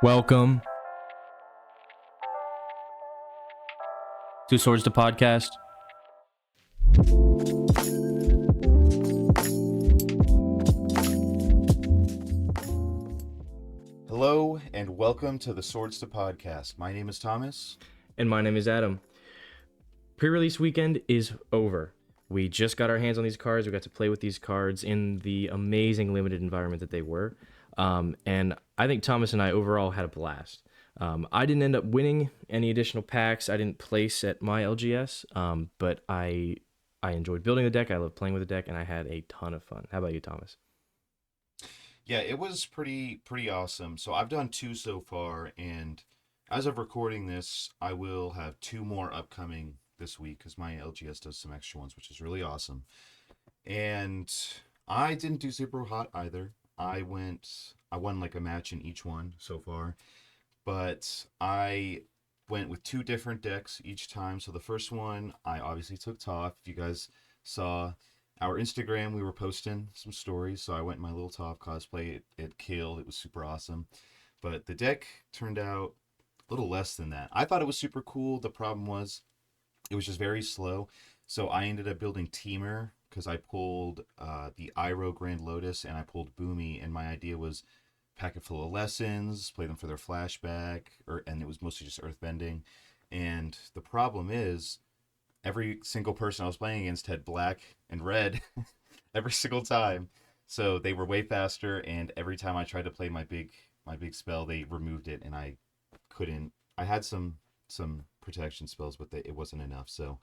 Welcome to Swords to Podcast. Hello and welcome to the Swords to Podcast. My name is Thomas. And my name is Adam. Pre-release weekend is over. We just got our hands on these cards. We got to play with these cards in the amazing limited environment that they were. And I think Thomas and I overall had a blast. I didn't end up winning any additional packs. I didn't place at my LGS, but I enjoyed building the deck. I love playing with the deck, and I had a ton of fun. How about you, Thomas? Yeah, it was pretty awesome. So I've done two so far, and as of recording this, I will have two more upcoming this week because my LGS does some extra ones, which is really awesome. And I didn't do super hot either. I won like a match in each one so far, but I went with two different decks each time. So the first one, I obviously took Toph. If you guys saw our Instagram, we were posting some stories, so I went in my little Toph cosplay. It killed. It was super awesome. But the deck turned out a little less than that. I thought it was super cool. The problem was it was just very slow. So I ended up building Teamer because I pulled the Iroh Grand Lotus and I pulled Boomy, and my idea was pack it full of lessons, play them for their flashback, and it was mostly just earthbending. And the problem is every single person I was playing against had black and red every single time. So they were way faster, and every time I tried to play my big spell, they removed it, and I couldn't. I had some protection spells, but it wasn't enough. So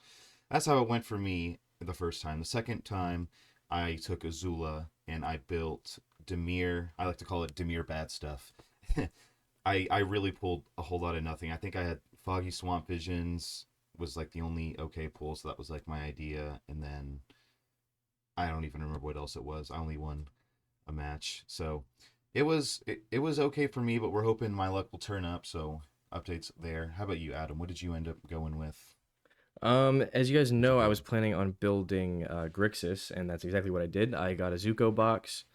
that's how it went for me the first time. The second time, I took Azula and I built Dimir. I like to call it Dimir bad stuff. I really pulled a whole lot of nothing. I think I had Foggy Swamp Visions was like the only okay pull, so that was like my idea. And then I don't even remember what else it was. I only won a match, so it was okay for me. But we're hoping my luck will turn up. So updates there. How about you, Adam? What did you end up going with? As you guys know, I was planning on building Grixis, and that's exactly what I did. I got a Zuko box,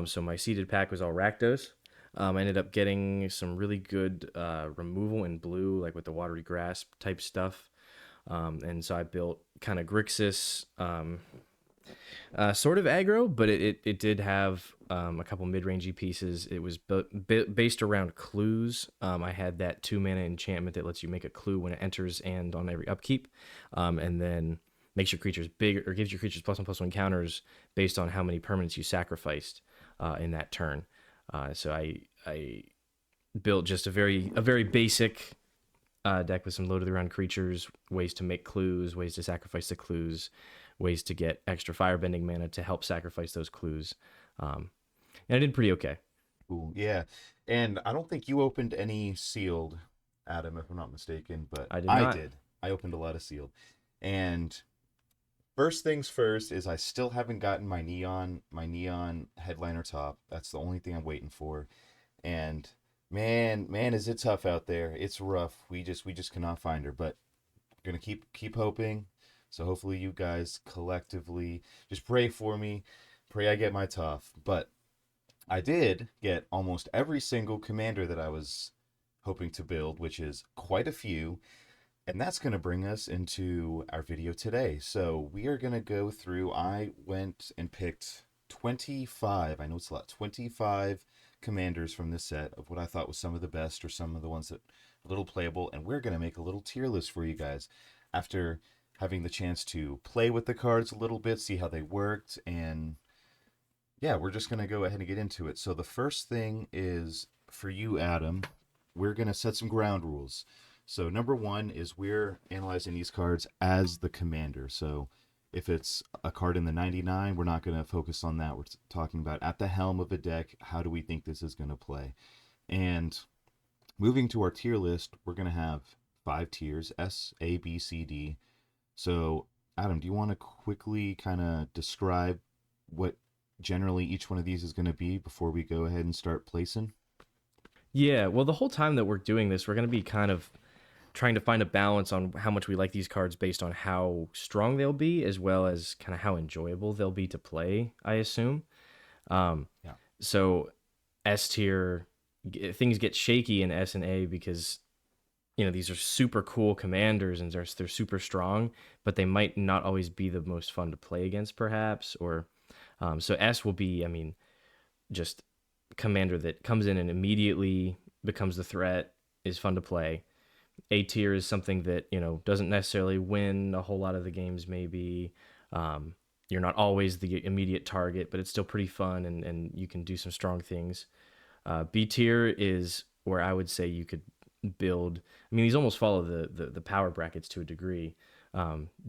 so my seeded pack was all Rakdos. I ended up getting some really good removal in blue, like with the Watery Grasp type stuff. And so I built kind of Grixis, sort of aggro, but it did have a couple mid-rangey pieces. It was based around clues. I had that 2-mana enchantment that lets you make a clue when it enters and on every upkeep, and then makes your creatures big or gives your creatures +1/+1 counters based on how many permanents you sacrificed in that turn. So I built just a very basic deck with some load of the ground creatures, ways to make clues, ways to sacrifice the clues, ways to get extra firebending mana to help sacrifice those clues. And I did pretty okay. Cool. Yeah. And I don't think you opened any sealed, Adam, if I'm not mistaken, but I did I not. did. I opened a lot of sealed. And first things first is I still haven't gotten my neon headliner top. That's the only thing I'm waiting for. And man, is it tough out there. It's rough. We just cannot find her, but we're gonna keep hoping. So hopefully you guys collectively just pray for me. Pray I get my tough. But I did get almost every single commander that I was hoping to build, which is quite a few. And that's going to bring us into our video today. So we are going to go through, I went and picked 25, I know it's a lot, 25 commanders from this set of what I thought was some of the best or some of the ones that are a little playable. And we're going to make a little tier list for you guys after having the chance to play with the cards a little bit, see how they worked, and yeah, we're just going to go ahead and get into it. So the first thing is for you, Adam, we're going to set some ground rules. So number one is we're analyzing these cards as the commander. So if it's a card in the 99, we're not going to focus on that. We're talking about at the helm of a deck, how do we think this is going to play? And moving to our tier list, we're going to have 5 tiers, S, A, B, C, D. So Adam, do you want to quickly kind of describe what generally each one of these is going to be before we go ahead and start placing? Yeah, well, the whole time that we're doing this, we're going to be kind of trying to find a balance on how much we like these cards based on how strong they'll be, as well as kind of how enjoyable they'll be to play, I assume. Yeah. So S tier things get shaky in S and A because these are super cool commanders and they're super strong, but they might not always be the most fun to play against, perhaps. Or so S will be, I mean, just commander that comes in and immediately becomes the threat, is fun to play. A tier is something that doesn't necessarily win a whole lot of the games. Maybe um, you're not always the immediate target, but it's still pretty fun and you can do some strong things. B tier is where I would say you could build. I mean, these almost follow the power brackets to a degree.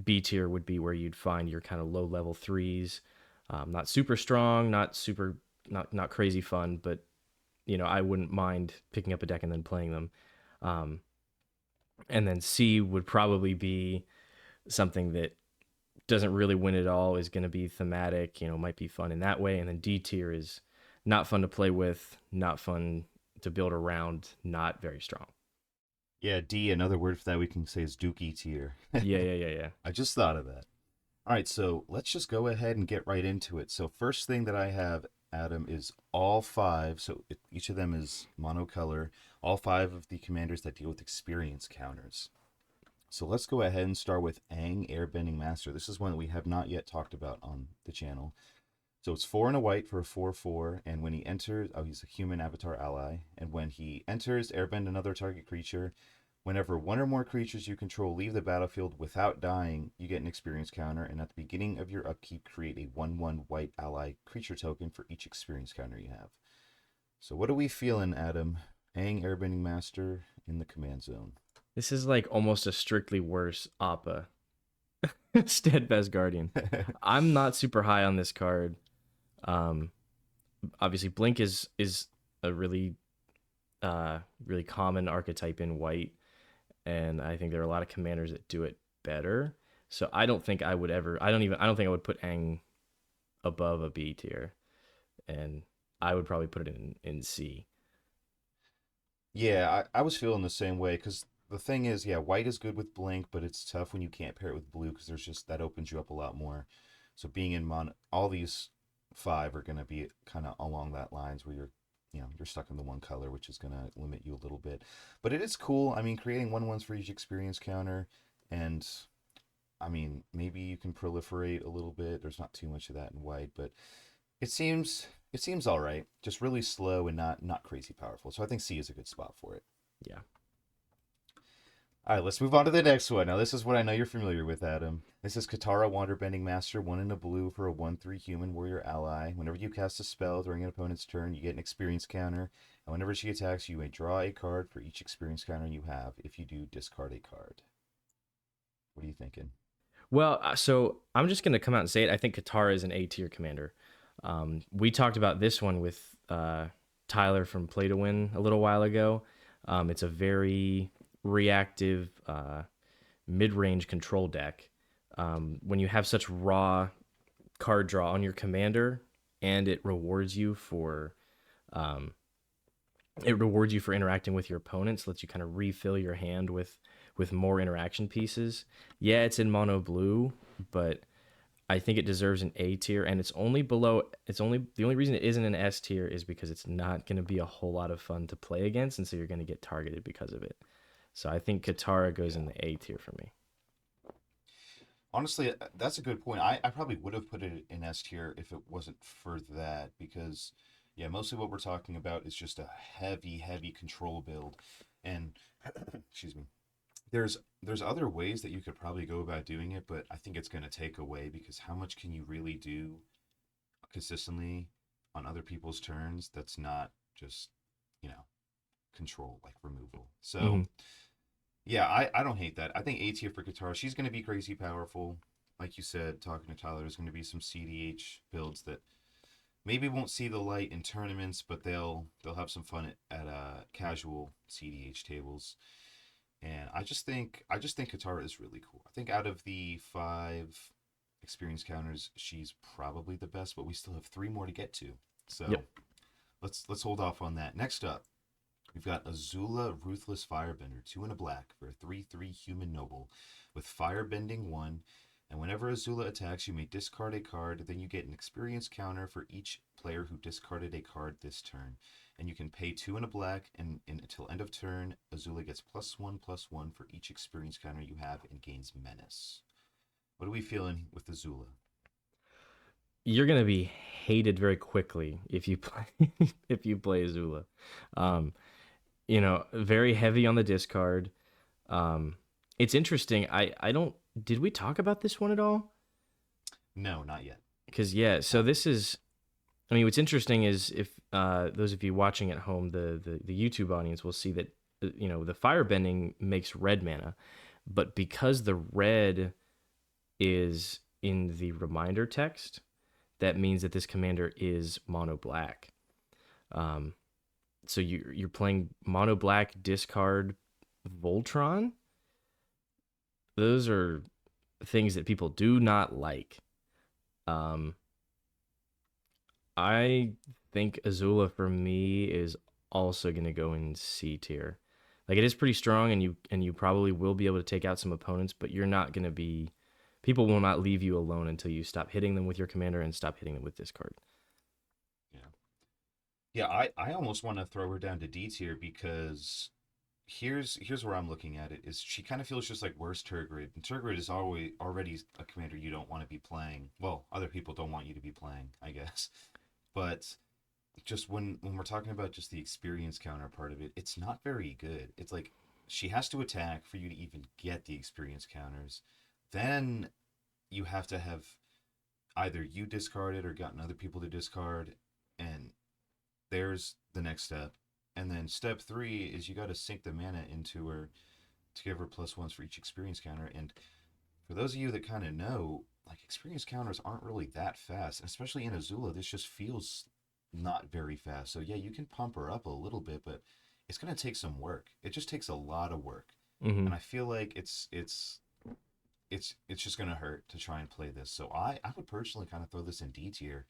B tier would be where you'd find your kind of low level threes, not super strong, not crazy fun, but I wouldn't mind picking up a deck and then playing them. Um, and then C would probably be something that doesn't really win at all, is going to be thematic, might be fun in that way. And then D tier is not fun to play with, not fun to build around, not very strong. Yeah, D, another word for that we can say is dookie tier. Yeah, yeah, yeah, yeah. I just thought of that. All right, so let's just go ahead and get right into it. So first thing that I have, Adam, is all five. So each of them is monocolor. All five of the commanders that deal with experience counters. So let's go ahead and start with Aang, Airbending Master. This is one that we have not yet talked about on the channel. So it's 4 and a white for a 4/4, and when he enters, oh, he's a human avatar ally. And when he enters, airbend another target creature. Whenever one or more creatures you control leave the battlefield without dying, you get an experience counter, and at the beginning of your upkeep, create a 1/1 white ally creature token for each experience counter you have. So what are we feeling, Adam? Aang, Airbending Master in the command zone. This is like almost a strictly worse Appa. Steadfast Guardian. I'm not super high on this card. Um, Obviously, Blink is a really common archetype in white, and I think there are a lot of commanders that do it better. So I don't think I would ever. I don't think I would put Aang above a B tier, and I would probably put it in C. Yeah, I was feeling the same way because the thing is, yeah, white is good with blink, but it's tough when you can't pair it with blue because there's just that opens you up a lot more. So being in all these five are going to be kind of along that lines where you're stuck in the one color, which is going to limit you a little bit. But it is cool. I mean, creating 1/1s for each experience counter, and I mean, maybe you can proliferate a little bit. There's not too much of that in white, but it seems all right. Just really slow and not crazy powerful. So I think C is a good spot for it. Yeah. All right, let's move on to the next one. Now, this is what I know you're familiar with, Adam. This is Katara, Wanderbending Master, 1 in a blue for a 1/3 human warrior ally. Whenever you cast a spell during an opponent's turn, you get an experience counter. And whenever she attacks, you may draw a card for each experience counter you have. If you do, discard a card. What are you thinking? Well, so I'm just gonna come out and say it. I think Katara is an A tier commander. We talked about this one with Tyler from Play to Win a little while ago. It's a very reactive mid-range control deck. When you have such raw card draw on your commander, and um, it rewards you for interacting with your opponents, lets you kind of refill your hand with more interaction pieces. Yeah, it's in mono blue, but I think it deserves an A tier, and it's only below. It's only the only reason it isn't an S tier is because it's not going to be a whole lot of fun to play against, and so you're going to get targeted because of it. So I think Katara goes in the A tier for me. Honestly, that's a good point. I probably would have put it in S tier if it wasn't for that because, yeah, mostly what we're talking about is just a heavy, heavy control build. And, excuse me, there's other ways that you could probably go about doing it, but I think it's going to take away because how much can you really do consistently on other people's turns that's not just, you know, control, like removal. So, Mm-hmm. yeah, I don't hate that. I think A tier for Guitar, she's going to be crazy powerful. Like you said, talking to Tyler, there's going to be some CDH builds that maybe won't see the light in tournaments, but they'll have some fun at casual CDH tables. And I just think Katara is really cool. I think out of the five experience counters, she's probably the best, but we still have three more to get to. Yep. So let's hold off on that. Next up, we've got Azula Ruthless Firebender, 2 and a black for a 3/3 human noble with firebending 1. And whenever Azula attacks, you may discard a card. Then you get an experience counter for each player who discarded a card this turn. And you can pay 2 and a black, and until end of turn, Azula gets +1/+1 for each experience counter you have and gains menace. What are we feeling with Azula? You're gonna be hated very quickly if you play if you play Azula. Um, very heavy on the discard. Um, it's interesting. I don't. Did we talk about this one at all? No, not yet. Because yeah, so this is. I mean, what's interesting is if those of you watching at home, the YouTube audience will see that the firebending makes red mana, but because the red is in the reminder text, that means that this commander is mono black. Um, so you're playing mono black discard Voltron. Those are things that people do not like. Um, I think Azula for me is also going to go in C tier. Like it is pretty strong, and you probably will be able to take out some opponents, but you're not going to be. People will not leave you alone until you stop hitting them with your commander and stop hitting them with discard. Yeah. Yeah, I almost want to throw her down to D tier because here's where I'm looking at it is she kind of feels just like worse Turgid. And Turgid is already a commander you don't want to be playing. Well, other people don't want you to be playing, I guess. But just when we're talking about just the experience counter part of it, it's not very good. It's like she has to attack for you to even get the experience counters. Then you have to have either you discarded or gotten other people to discard, and there's the next step. And then step three is you got to sink the mana into her to give her +1s for each experience counter. And for those of you that kind of know, like experience counters aren't really that fast, and especially in Azula, this just feels not very fast. So yeah, you can pump her up a little bit, but it's gonna take some work. It just takes a lot of work, Mm-hmm. and I feel like it's just gonna hurt to try and play this. So I would personally kind of throw this in D tier,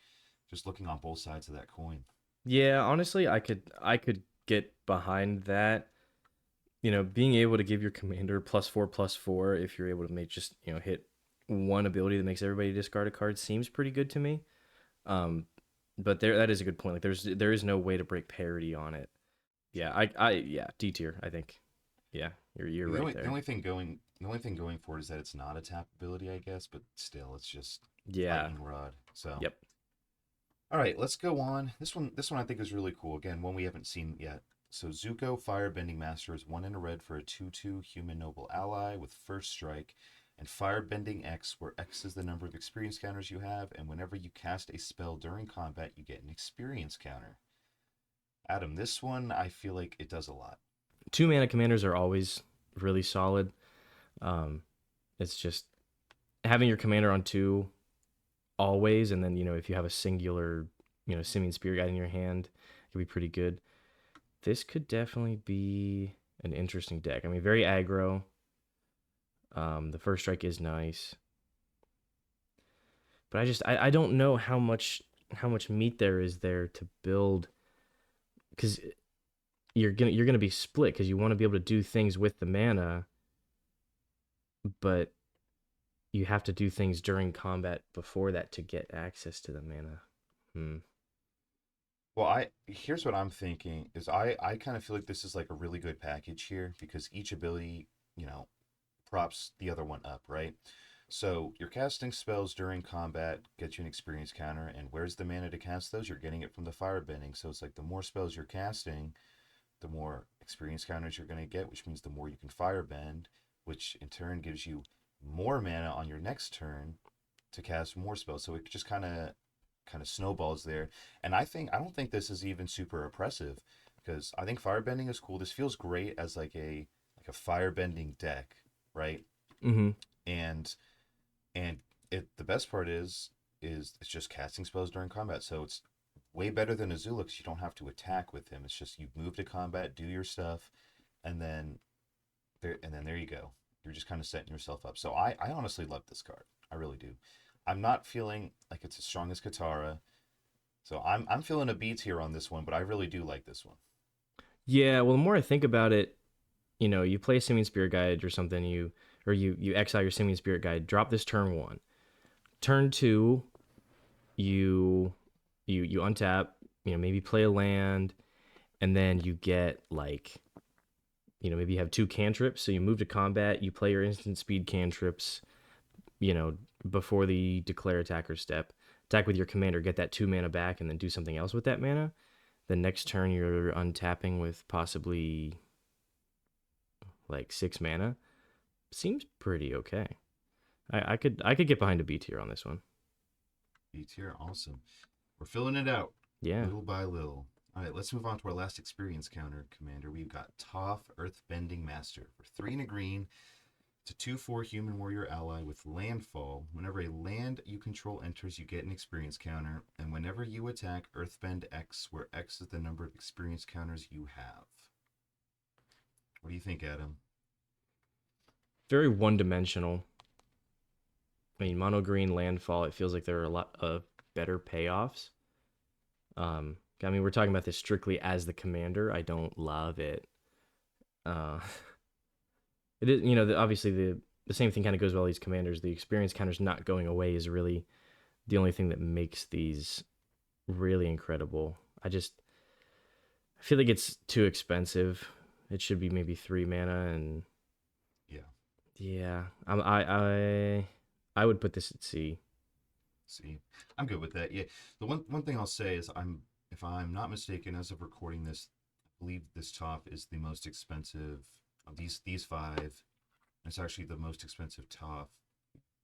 just looking on both sides of that coin. Yeah, honestly, I could get behind that. Being able to give your commander +4/+4 if you're able to make just hit one ability that makes everybody discard a card seems pretty good to me. Um, but that is a good point. Like there is no way to break parity on it. Yeah, yeah, D tier. I think. Yeah, you're The right only the there. only thing going the only thing going for it is that it's not a tap ability, I guess, but still, it's just Yeah. lightning rod. So Yep. all right, let's go on. This one I think is really cool. Again, one we haven't seen yet. So Zuko Firebending Master is 1 and a red for a 2/2 human noble ally with first strike, and Firebending X, where X is the number of experience counters you have, and whenever you cast a spell during combat, you get an experience counter. Adam, this one I feel like it does a lot. 2 mana commanders are always really solid. Um, it's just having your commander on two always, and then if you have a singular simian spear guide in your hand, it could be pretty good. This could definitely be an interesting deck. I mean, very aggro. The first strike is nice, but I don't know how much meat there is there to build, because you're gonna be split because you want to be able to do things with the mana, but you have to do things during combat before that to get access to the mana. Hmm. Well, I here's what I'm thinking is I kind of feel like this is like a really good package here because each ability, props the other one up, right? So you're casting spells during combat, get you an experience counter, and where's the mana to cast those? You're getting it from the firebending. So it's like the more spells you're casting, the more experience counters you're going to get, which means the more you can firebend, which in turn gives you more mana on your next turn to cast more spells. So it just kind of snowballs there. And I don't think this is even super oppressive because I think firebending is cool. This feels great as like a firebending deck, right? Mm-hmm. And and the best part is it's just casting spells during combat. So it's way better than Azula because you don't have to attack with him. It's just you move to combat, do your stuff, and then there you go. You're just kind of setting yourself up. So I honestly love this card. I really do. I'm not feeling like it's as strong as Katara. So I'm feeling a B tier on this one, but I really do like this one. Yeah. Well, the more I think about it, you play a Simian Spear Guide or something, or you exile your Simian Spirit Guide. Drop this turn 1. Turn 2, you untap. Maybe play a land, and then you get like maybe you have 2 cantrips. So you move to combat. You play your instant speed cantrips. You know before the declare attacker step. Attack with your commander. Get that 2 mana back, and then do something else with that mana. The next turn you're untapping with possibly like 6 mana. Seems pretty okay. I could get behind a B tier on this one. B tier, awesome. We're filling it out Yeah. little by little. All right, let's move on to our last experience counter, Commander. We've got Toph, Earthbending Master. For 3 and a green, it's a 2/4 human warrior ally with landfall. Whenever a land you control enters, you get an experience counter. And whenever you attack, Earthbend X, where X is the number of experience counters you have. What do you think, Adam? Very one-dimensional. I mean, mono green landfall. It feels like there are a lot of better payoffs. I mean, we're talking about this strictly as the commander. I don't love it. Uh, it is, obviously the same thing kind of goes with all these commanders. The experience counters not going away is really the only thing that makes these really incredible. I feel like it's too expensive. It should be maybe 3 mana, and Yeah. yeah, I would put this at C. See, I'm good with that. Yeah, the one thing I'll say is if I'm not mistaken, as of recording this, I believe this top is the most expensive of these 5. It's actually the most expensive top.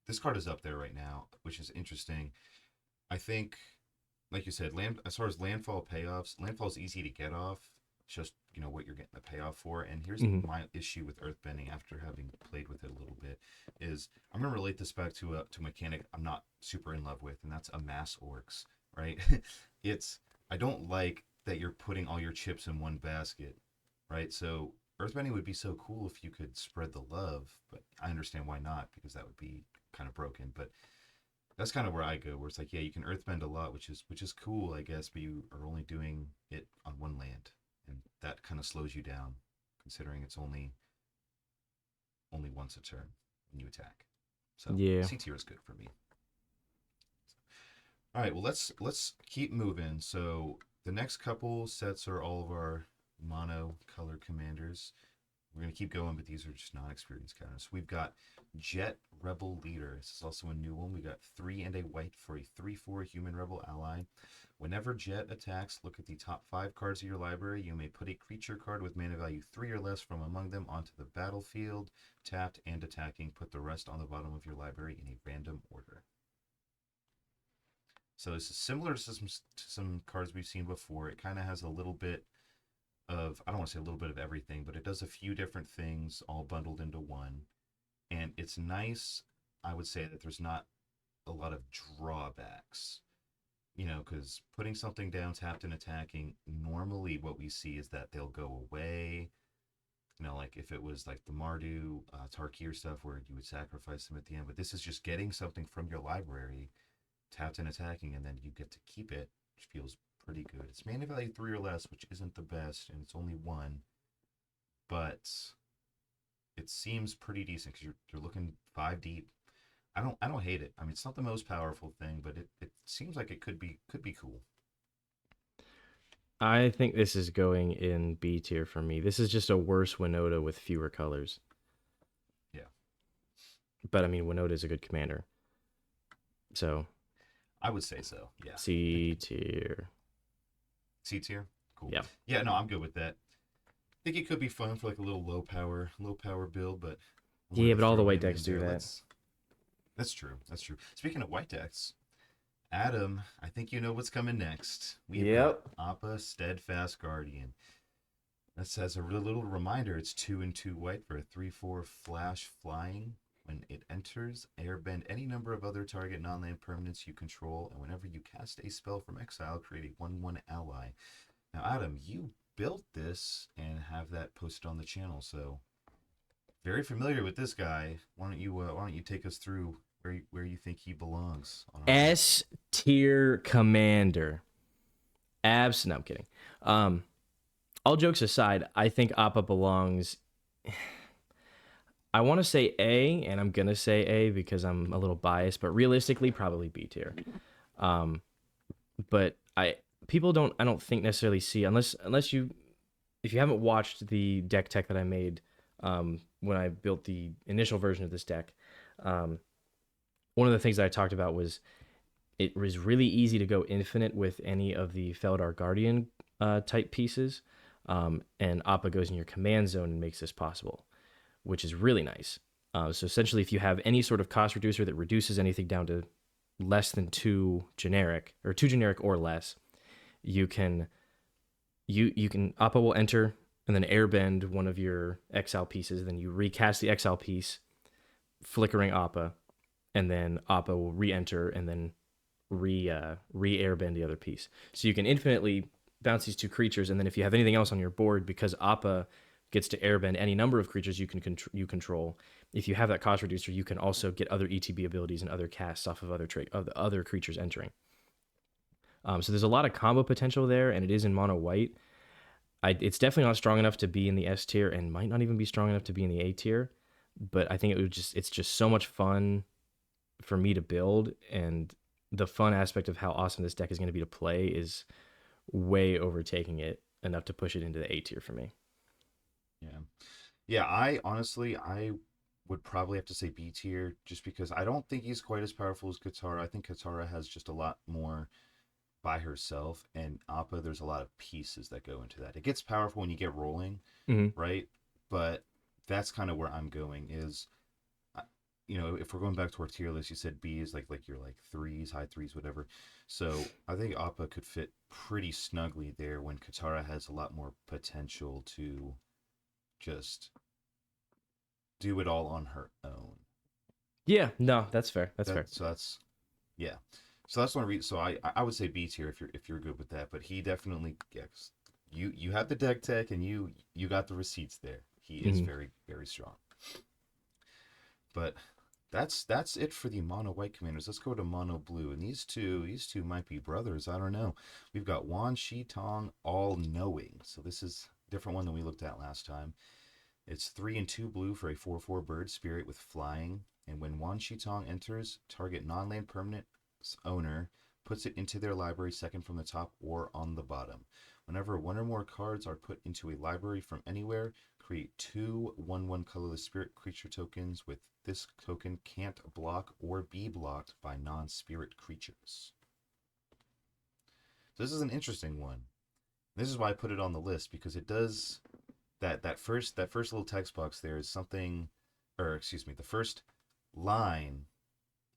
This card is up there right now, which is interesting. I think, like you said, as far as landfall payoffs, landfall is easy to get off. It's just what you're getting the payoff for. And here's my issue with Earthbending after having played with it a little bit is I'm gonna relate this back to a mechanic I'm not super in love with, and that's amass orcs, right? I don't like that you're putting all your chips in one basket, right? So Earthbending would be so cool if you could spread the love, but I understand why not, because that would be kind of broken. But that's kind of where I go, where it's like, yeah, you can Earthbend a lot, which is cool, I guess, but you are only doing it on one land, and that kind of slows you down, considering it's only once a turn when you attack. So Yeah. C tier is good for me. All right, well let's keep moving. So the next couple sets are all of our mono color commanders. We're gonna keep going, but these are just non-experienced counters. We've got Jet Rebel Leader. This is also a new one. We got 3 and a white for a 3/4 human rebel ally. Whenever Jet attacks, look at the top 5 cards of your library. You may put a creature card with mana value 3 or less from among them onto the battlefield, tapped and attacking. Put the rest on the bottom of your library in a random order. So this is similar to some cards we've seen before. It kind of has a little bit of, I don't want to say a little bit of everything, but it does a few different things all bundled into one. And it's nice, I would say, that there's not a lot of drawbacks. Because putting something down, tapped and attacking, normally what we see is that they'll go away. Like if it was like the Mardu, Tarkir stuff where you would sacrifice them at the end. But this is just getting something from your library, tapped and attacking, and then you get to keep it, which feels pretty good. It's mana value 3 or less, which isn't the best, and it's only 1. But it seems pretty decent because you're looking 5 deep. I don't hate it. I mean, it's not the most powerful thing, but it seems like it could be cool. I think this is going in B tier for me. This is just a worse Winota with fewer colors. Yeah. But I mean, Winota is a good commander. So I would say so. Yeah. C tier. C tier? Cool. Yeah. Yeah, no, I'm good with that. I think it could be fun for like a little low power build, but yeah, but all the white decks do that. That's true. That's true. Speaking of white decks, Adam, I think you know what's coming next. We've got Appa Steadfast Guardian. That as a little reminder, it's 2 and 2 white for a 3/4 flash flying. When it enters, airbend any number of other target non-land permanents you control, and whenever you cast a spell from exile, create a 1/1 ally. Now, Adam, you built this and have that posted on the channel, so very familiar with this guy. Why don't you take us through where you think he belongs on our S tier commander. No, I'm kidding. All jokes aside, I think Appa belongs. I want to say A, and I'm gonna say A because I'm a little biased, but realistically, probably B tier. Um, but people don't I don't think necessarily see unless you if you haven't watched the deck tech that I made when I built the initial version of this deck, um, one of the things that I talked about was it was really easy to go infinite with any of the Feldar Guardian type pieces, and Appa goes in your command zone and makes this possible, which is really nice. So essentially, if you have any sort of cost reducer that reduces anything down to less than two generic or less, you can you can Appa will enter and then airbend one of your exile pieces. Then you recast the exile piece, flickering Appa, and then Appa will re-enter and then re airbend the other piece. So you can infinitely bounce these two creatures, and then if you have anything else on your board, because Appa gets to airbend any number of creatures you control. If you have that cost reducer, you can also get other ETB abilities and other casts off of other creatures entering. So there's a lot of combo potential there, and it is in mono white. It's definitely not strong enough to be in the S tier, and might not even be strong enough to be in the A tier. But I think it's just so much fun for me to build, and the fun aspect of how awesome this deck is going to be to play is way overtaking it enough to push it into the A tier for me. Yeah. Yeah, I honestly I would probably have to say B tier just because I don't think he's quite as powerful as Katara. I think Katara has just a lot more by herself, and Appa there's a lot of pieces that go into that. It gets powerful when you get rolling, Mm-hmm. right? But that's kind of where I'm going is if we're going back to our tier list, you said B is like your like threes, high threes, whatever. So I think Appa could fit pretty snugly there when Katara has a lot more potential to just do it all on her own. Yeah, no, that's fair. That's That fair. so that's yeah. So that's one reason. So I would say B tier if you're good with that. But he definitely yes. You have the deck tech and you got the receipts there. He is Mm-hmm. very very strong. But that's it for the mono white commanders. Let's go to mono blue. And these two might be brothers. I don't know. We've got Wan Shi Tong All Knowing. So this is a different one than we looked at last time. It's 3 and 2 blue for a 4/4 bird spirit with flying. And when Wan Shi Tong enters, target non-land permanent's owner puts it into their library second from the top or on the bottom. Whenever one or more cards are put into a library from anywhere, create two 1/1 colorless spirit creature tokens with this token can't block or be blocked by non-spirit creatures. So this is an interesting one. This is why I put it on the list because it does that first little text box there is something, or excuse me, the first line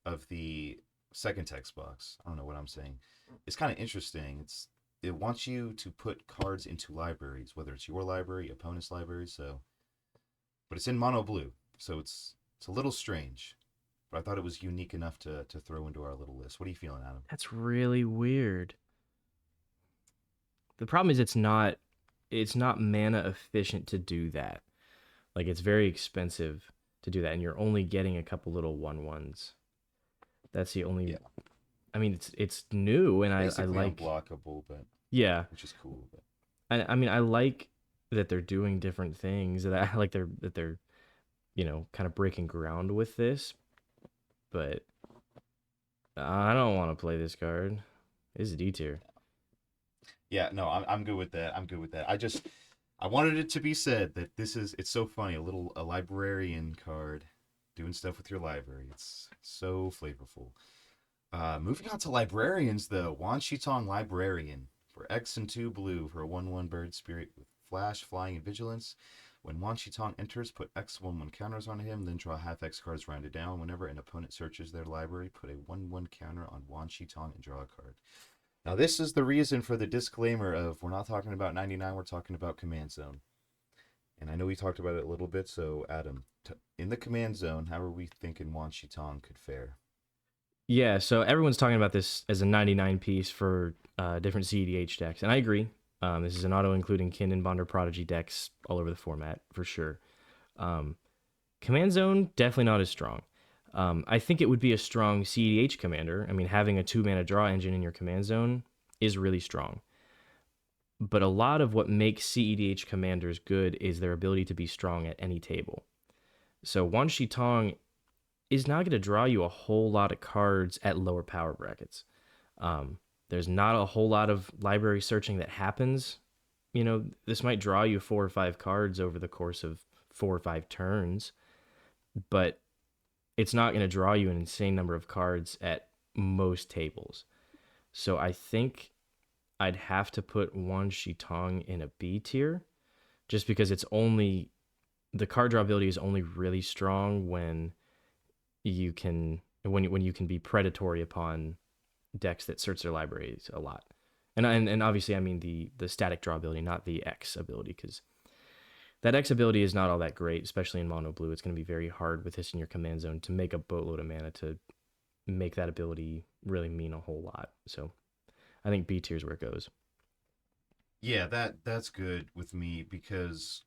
of the second text box. I don't know what I'm saying. It's kind of interesting. It wants you to put cards into libraries, whether it's your library, opponent's library. So, but it's in mono blue, so it's a little strange. But I thought it was unique enough to throw into our little list. What are you feeling, Adam? That's really weird. The problem is it's not mana efficient to do that. Like it's very expensive to do that, and you're only getting a couple little one ones. That's the only. Yeah, I mean, it's new, and I basically like. unblockable, but Yeah, which is cool. But I mean I like that they're doing different things. That I like they're kind of breaking ground with this, but I don't want to play this card. This is D tier. yeah, no, I'm good with that. I'm good with that. I wanted it to be said that it's so funny, a librarian card doing stuff with your library. It's so flavorful. Moving on to librarians though, Wan Shitong Librarian for X and 2 blue for a 1/1 bird spirit with flash, flying, and vigilance. When Wan Shitong enters, put X 1/1 counters on him, then draw half X cards rounded down. Whenever an opponent searches their library, put a 1/1 counter on Wan Shitong and draw a card. Now, this is the reason for the disclaimer of we're not talking about 99, we're talking about Command Zone. And I know we talked about it a little bit, so Adam, in the Command Zone, how are we thinking Wan Shitong could fare? Yeah, so everyone's talking about this as a 99 piece for different CEDH decks, and I agree. This is an auto including Kin and Bonder Prodigy decks all over the format for sure. Um, Command Zone definitely not as strong. I think it would be a strong CEDH commander. I mean, having a 2 mana draw engine in your Command Zone is really strong. But a lot of what makes CEDH commanders good is their ability to be strong at any table. So Wan Shi Tong is not going to draw you a whole lot of cards at lower power brackets. Um, there's not a whole lot of library searching that happens. This might draw you 4 or 5 cards over the course of 4 or 5 turns, but it's not going to draw you an insane number of cards at most tables. So I think I'd have to put Wan Shi Tong in a B tier, just because the card draw ability is only really strong when you can be predatory upon decks that search their libraries a lot. And obviously I mean the static draw ability, not the X ability, because that X ability is not all that great, especially in mono blue. It's going to be very hard with this in your command zone to make a boatload of mana to make that ability really mean a whole lot. So I think B tier is where it goes. Yeah, that's good with me because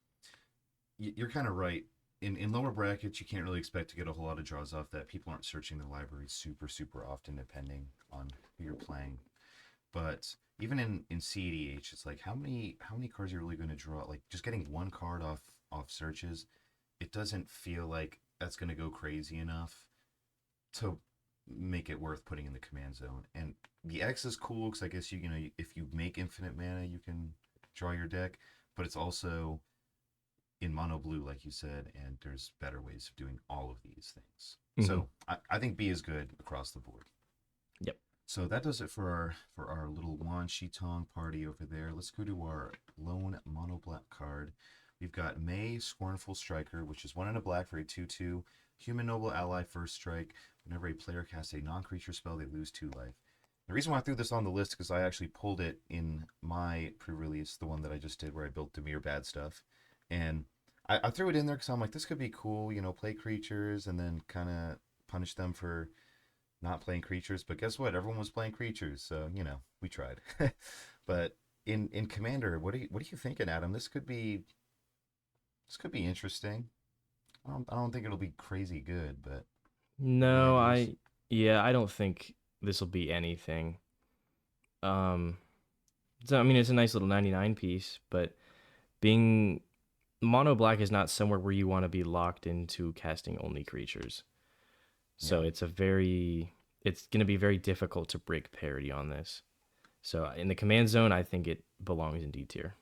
you're kind of right. In lower brackets, you can't really expect to get a whole lot of draws off that. People aren't searching the library super often, depending on who you're playing. But even in CEDH, it's like how many cards are you really going to draw? Like just getting one card off searches, it doesn't feel like that's going to go crazy enough to make it worth putting in the command zone. And the X is cool because I guess if you make infinite mana, you can draw your deck. But it's also in mono blue, like you said, and there's better ways of doing all of these things. Mm-hmm. So I think B is good across the board. Yep. So that does it for our little Wan Shi Tong party over there. Let's go to our lone mono black card. We've got May Scornful Striker, which is 1 and a black for a 2/2 human noble ally first strike. Whenever a player casts a non-creature spell, they lose 2 life. The reason why I threw this on the list is because I actually pulled it in my pre-release, the one that I just did where I built Dimir Bad Stuff, and I threw it in there because I'm like, this could be cool, play creatures and then kind of punish them for not playing creatures. But guess what? Everyone was playing creatures, so we tried. But in Commander, what are you thinking, Adam? This could be interesting. I don't think it'll be crazy good, but any No, ideas? I don't think this will be anything. Um, so I mean, it's a nice little 99 piece, but being mono black is not somewhere where you want to be locked into casting only creatures. So Yeah, it's going to be very difficult to break parity on this. So in the command zone, I think it belongs in D tier.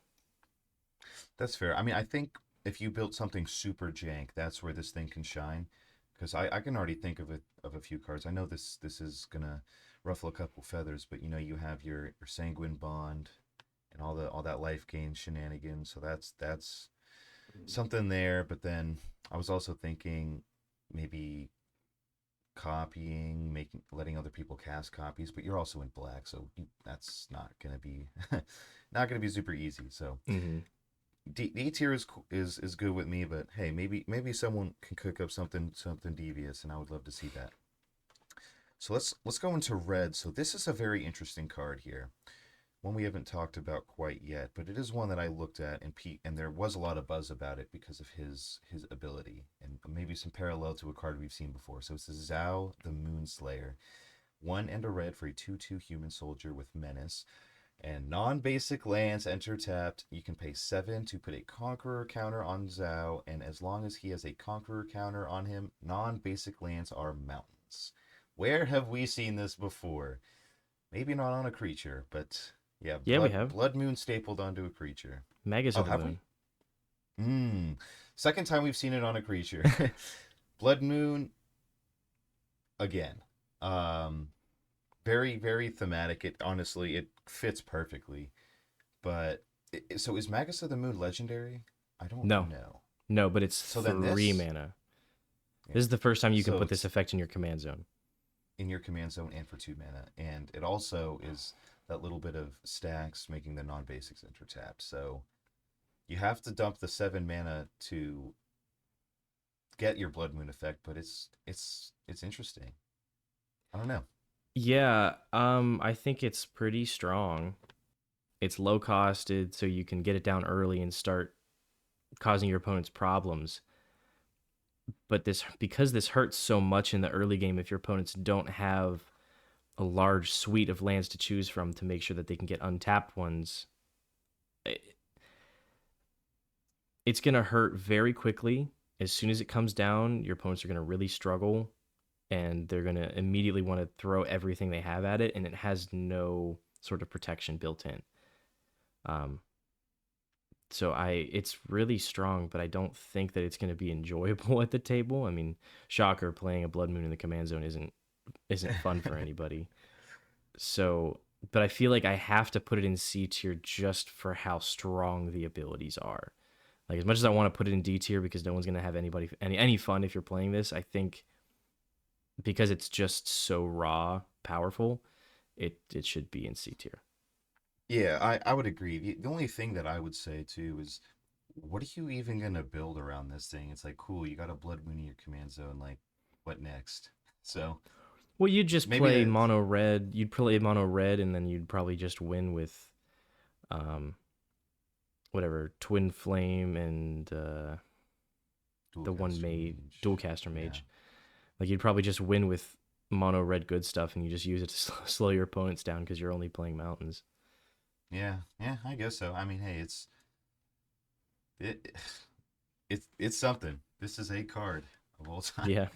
that's fair. I mean, I think if you built something super jank, that's where this thing can shine. Because I can already think of a few cards. I know this is gonna ruffle a couple feathers, but you have your Sanguine Bond and all that life gain shenanigans. So that's something there. But then I was also thinking maybe copying, letting other people cast copies. But you're also in black, so that's not gonna be not gonna be super easy. So Mm-hmm. D tier is good with me, but hey, maybe someone can cook up something devious, and I would love to see that. So let's go into red. So this is a very interesting card here, one we haven't talked about quite yet, but it is one that I looked at and there was a lot of buzz about it because of his ability and maybe some parallel to a card we've seen before. So it's Zhao the Moonslayer, 1 and a red for a 2/2 human soldier with menace. And non-basic lands enter tapped. You can pay 7 to put a Conqueror counter on Zhao, and as long as he has a Conqueror counter on him, non-basic lands are mountains. Where have we seen this before? Maybe not on a creature, but yeah, Yeah, we have Blood Moon stapled onto a creature. Magus Oh, of the have we? Moon. Hmm. Second time we've seen it on a creature. Blood Moon again. Um, very thematic. It honestly it fits perfectly. But so is Magus of the Moon legendary? I don't No, know. no, but it's So then 3 mana. yeah. This is the first time you can So put this it's effect in your command zone. in your command zone and for 2 mana, and it also is that little bit of stacks making the non-basics enter tapped. So you have to dump the 7 mana to get your Blood Moon effect, but it's interesting. I don't know. Yeah, I think it's pretty strong. It's low costed, so you can get it down early and start causing your opponents problems. But because this hurts so much in the early game, if your opponents don't have a large suite of lands to choose from to make sure that they can get untapped ones, it's gonna hurt very quickly. as soon as it comes down, your opponents are going to really struggle, and they're going to immediately want to throw everything they have at it, and it has no sort of protection built in. Um, so it's really strong, but I don't think that it's going to be enjoyable at the table. I mean, shocker, playing a Blood Moon in the command zone isn't fun for anybody. So, but I feel like I have to put it in C tier just for how strong the abilities are. Like as much as I want to put it in D tier because no one's gonna have any fun if you're playing this, I think because it's just so raw, powerful, it should be in C tier. Yeah, I would agree. The only thing that I would say too is, what are you even gonna build around this thing? It's like, cool, you got a Blood Moon in your command zone. Like, what next? So Well, you'd just maybe play that mono red. You'd play mono red, and then you'd probably just win with, um, whatever twin flame and dual the one caster mage mage. dual caster Yeah, mage. Like you'd probably just win with mono red good stuff, and you just use it to slow your opponents down because you're only playing mountains. yeah. I guess so. I mean, hey, it it's something. This is a card of all time. Yeah.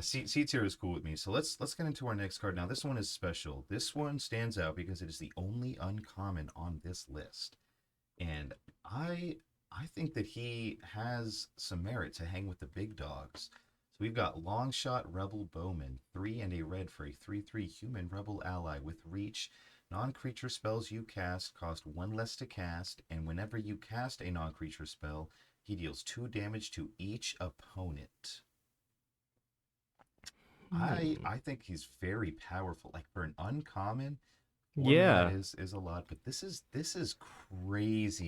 C tier is cool with me. So let's get into our next card. Now this one is special. This one stands out because it is the only uncommon on this list, and I think that he has some merit to hang with the big dogs. So we've got Longshot Rebel Bowman, 3 and a red for a 3/3 human rebel ally with reach. Non-creature spells you cast cost 1 less to cast, and whenever you cast a non-creature spell, he deals 2 damage to each opponent. Hmm. I think he's very powerful. Like for an uncommon, 1 mana Yeah. is a lot, but this is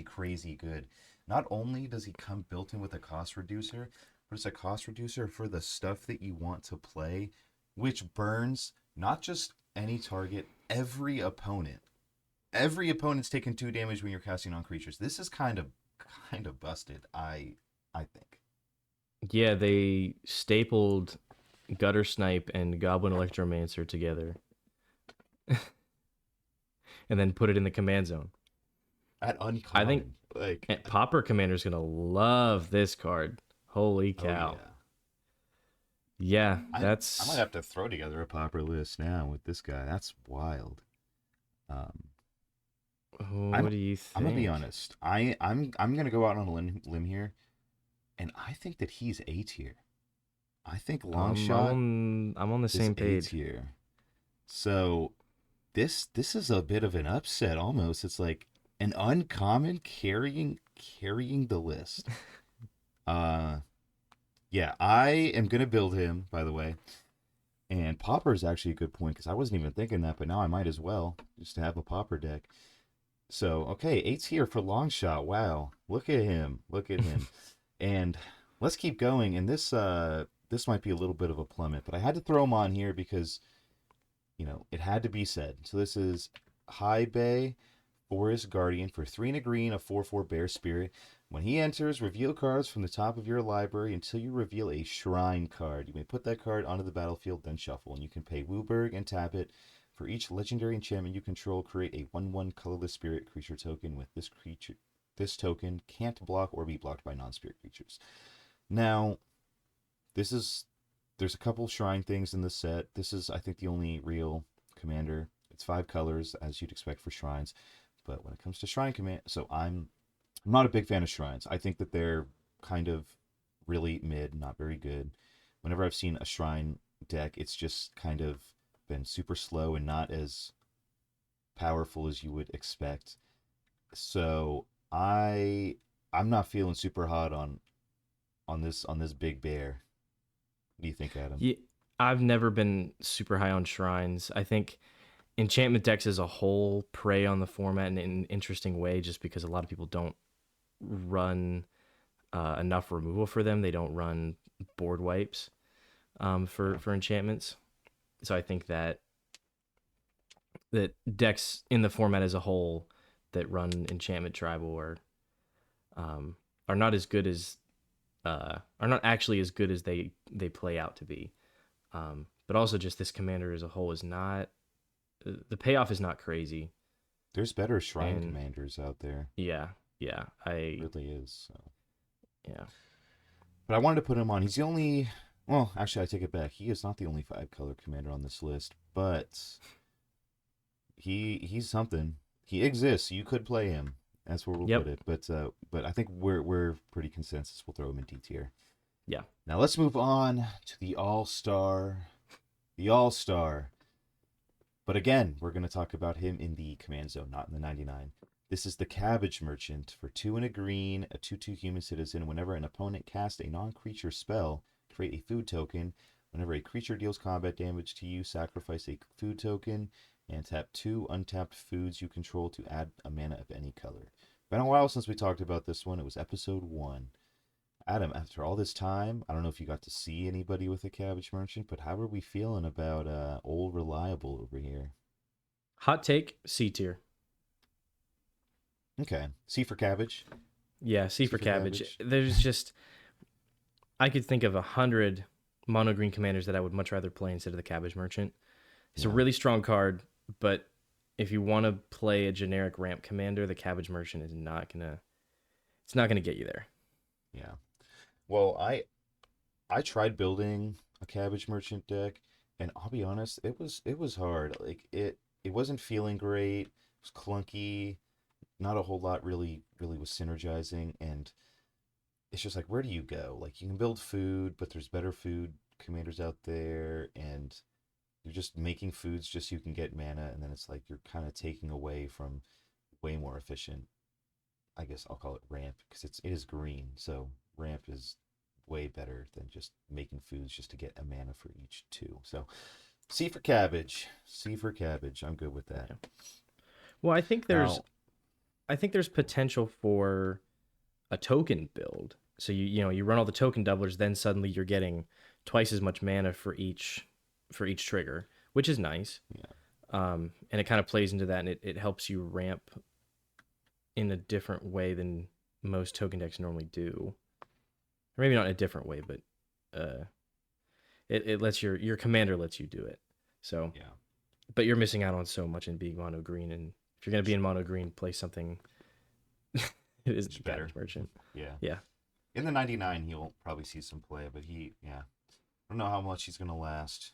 crazy good. Not only does he come built in with a cost reducer, but it's a cost reducer for the stuff that you want to play, which burns not just any target, every opponent. Every opponent's taking 2 damage when you're casting on creatures. This is kind of busted, I think. Yeah, they stapled Gutter Snipe and Goblin Electromancer together and then put it in the command zone. At I think uncommon. Like, Popper Commander's gonna love this card. Holy oh cow. yeah. Yeah, I might that's have to throw together a popper list now with this guy. That's wild. Um, what I'm do you I'm gonna be think? honest. I'm gonna go out on a limb here, and I think that he's A tier. I think Longshot I'm on the is same A page. tier. So this is a bit of an upset almost. It's like an uncommon carrying the list. Uh, yeah, I am gonna build him. By the way, and Popper is actually a good point because I wasn't even thinking that, but now I might as well just to have a Popper deck. So, okay, eight's here for long shot. Wow. Look at him. Look at him. And let's keep going. And this might be a little bit of a plummet, but I had to throw him on here because, it had to be said. So this is High Bay Forest Guardian for 3 and a green, a 4/4 Bear Spirit. When he enters, reveal cards from the top of your library until you reveal a shrine card. You may put that card onto the battlefield, then shuffle, and you can pay Wooburg and tap it. For each legendary enchantment you control, create a 1/1 colorless spirit creature token with this creature. This token can't block or be blocked by non-spirit creatures. Now, this is there's a couple shrine things in this set. This is, I think, the only real commander. It's 5 colors as you'd expect for shrines, but when it comes to shrine command, so I'm not a big fan of shrines. I think that they're kind of really mid, not very good. Whenever I've seen a shrine deck, it's just kind of been super slow and not as powerful as you would expect. So I'm not feeling super hot on this big bear. What do you think, Adam? Yeah, I've never been super high on shrines. I think enchantment decks as a whole prey on the format in an interesting way just because a lot of people don't run enough removal for them. They don't run board wipes Yeah. for enchantments. So I think that decks in the format as a whole that run enchantment tribal um, are not as good as are not actually as good as they play out to be. But also just this commander as a whole is not the payoff is not crazy. There's better shrine And commanders out there. yeah, yeah, Really is. So. yeah. But I wanted to put him on. He's the only. Well, actually, I take it back. He is not the only 5-color commander on this list, but he's something. He exists. You could play him. That's where we'll Yep. put it. But I think we're pretty consensus. We'll throw him in D tier. Yeah. Now let's move on to the All Star. The All Star. But again, we're going to talk about him in the command zone, not in the 99. This is the Cabbage Merchant. For 2 and a green, a 2/2 human citizen. Whenever an opponent casts a non-creature spell, create a food token. Whenever a creature deals combat damage to you, sacrifice a food token and tap 2 untapped foods you control to add a mana of any color. Been a while since we talked about this one. It was episode 1. Adam, after all this time, I don't know if you got to see anybody with a Cabbage Merchant, but how are we feeling about old Reliable over here? Hot take, C tier. Okay. C for Cabbage? Yeah, C C for for cabbage. cabbage. There's just, I could think of 100 mono green commanders that I would much rather play instead of the Cabbage Merchant. It's a Yeah. really strong card, but if you want to play a generic ramp commander, the Cabbage Merchant is not gonna. It's not gonna get you there. Yeah. Well, I tried building a Cabbage Merchant deck, and I'll be honest, it was hard. Like it wasn't feeling great. It was clunky. Not a whole lot really was synergizing, and it's just like, where do you go? Like, you can build food, but there's better food commanders out there, and you're just making foods just so you can get mana, and then it's like you're kind of taking away from way more efficient. I guess I'll call it ramp because it is green, so ramp is way better than just making foods just to get a mana for each 2. So C for cabbage. C for cabbage. I'm good with that. Yeah. Well, Now, I think there's potential for a token build. So you run all the token doublers, then suddenly you're getting twice as much mana for each trigger, which is nice. yeah. And it kind of plays into that, and it helps you ramp in a different way than most token decks normally do. Or maybe not in a different way, but it lets your commander lets you do it. So, Yeah. but you're missing out on so much in being mono green, and if you're gonna be in mono green, play something. It is It's the better. Cabbage Merchant. Yeah. Yeah. In the 99, he'll probably see some play, but I don't know how much he's going to last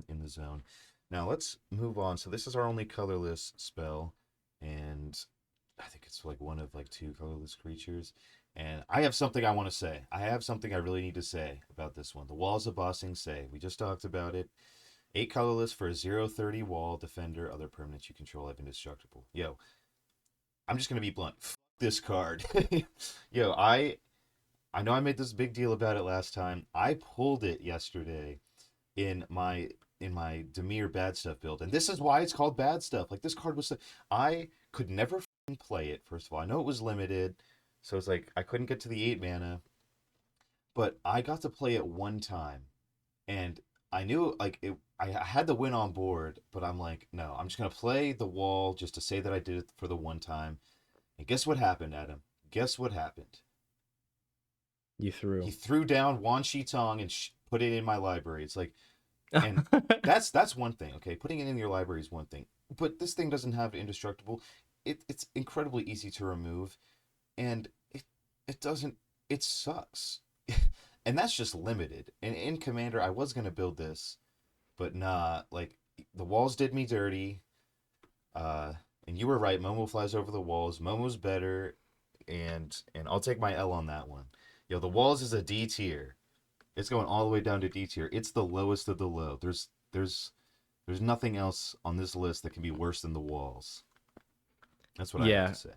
in the zone. Now, let's move on. So, this is our only colorless spell, and I think it's like one of like 2 colorless creatures. And I have something I want to say. I have something I really need to say about this one. The Walls of Bossing Say. We just talked about it. 8 colorless for a 0/30 wall defender. Other permanents you control have indestructible. Yo, I'm just going to be blunt. F this card. Yo, I know I made this big deal about it last time. I pulled it yesterday in my Demir bad stuff build, and this is why it's called bad stuff. Like, this card was I could never play it. First of all, I know it was limited, so it's like I couldn't get to the 8 mana, but I got to play it one time, and I knew like it. I had the win on board, but I'm like, no, I'm just gonna play the wall just to say that I did it for the one time. And guess what happened, Adam? Guess what happened? You threw. He threw down Wan Shi Tong and put it in my library. It's like, and that's one thing. Okay, putting it in your library is one thing, but this thing doesn't have indestructible. It's incredibly easy to remove, and it doesn't. It sucks, and that's just limited. And in Commander, I was gonna build this, but nah. Like, the walls did me dirty. And you were right. Momo flies over the walls. Momo's better, and I'll take my L on that one. Yo, the walls is a D tier. It's going all the way down to D tier. It's the lowest of the low. There's nothing else on this list that can be worse than the walls. That's what I have Yeah. to say.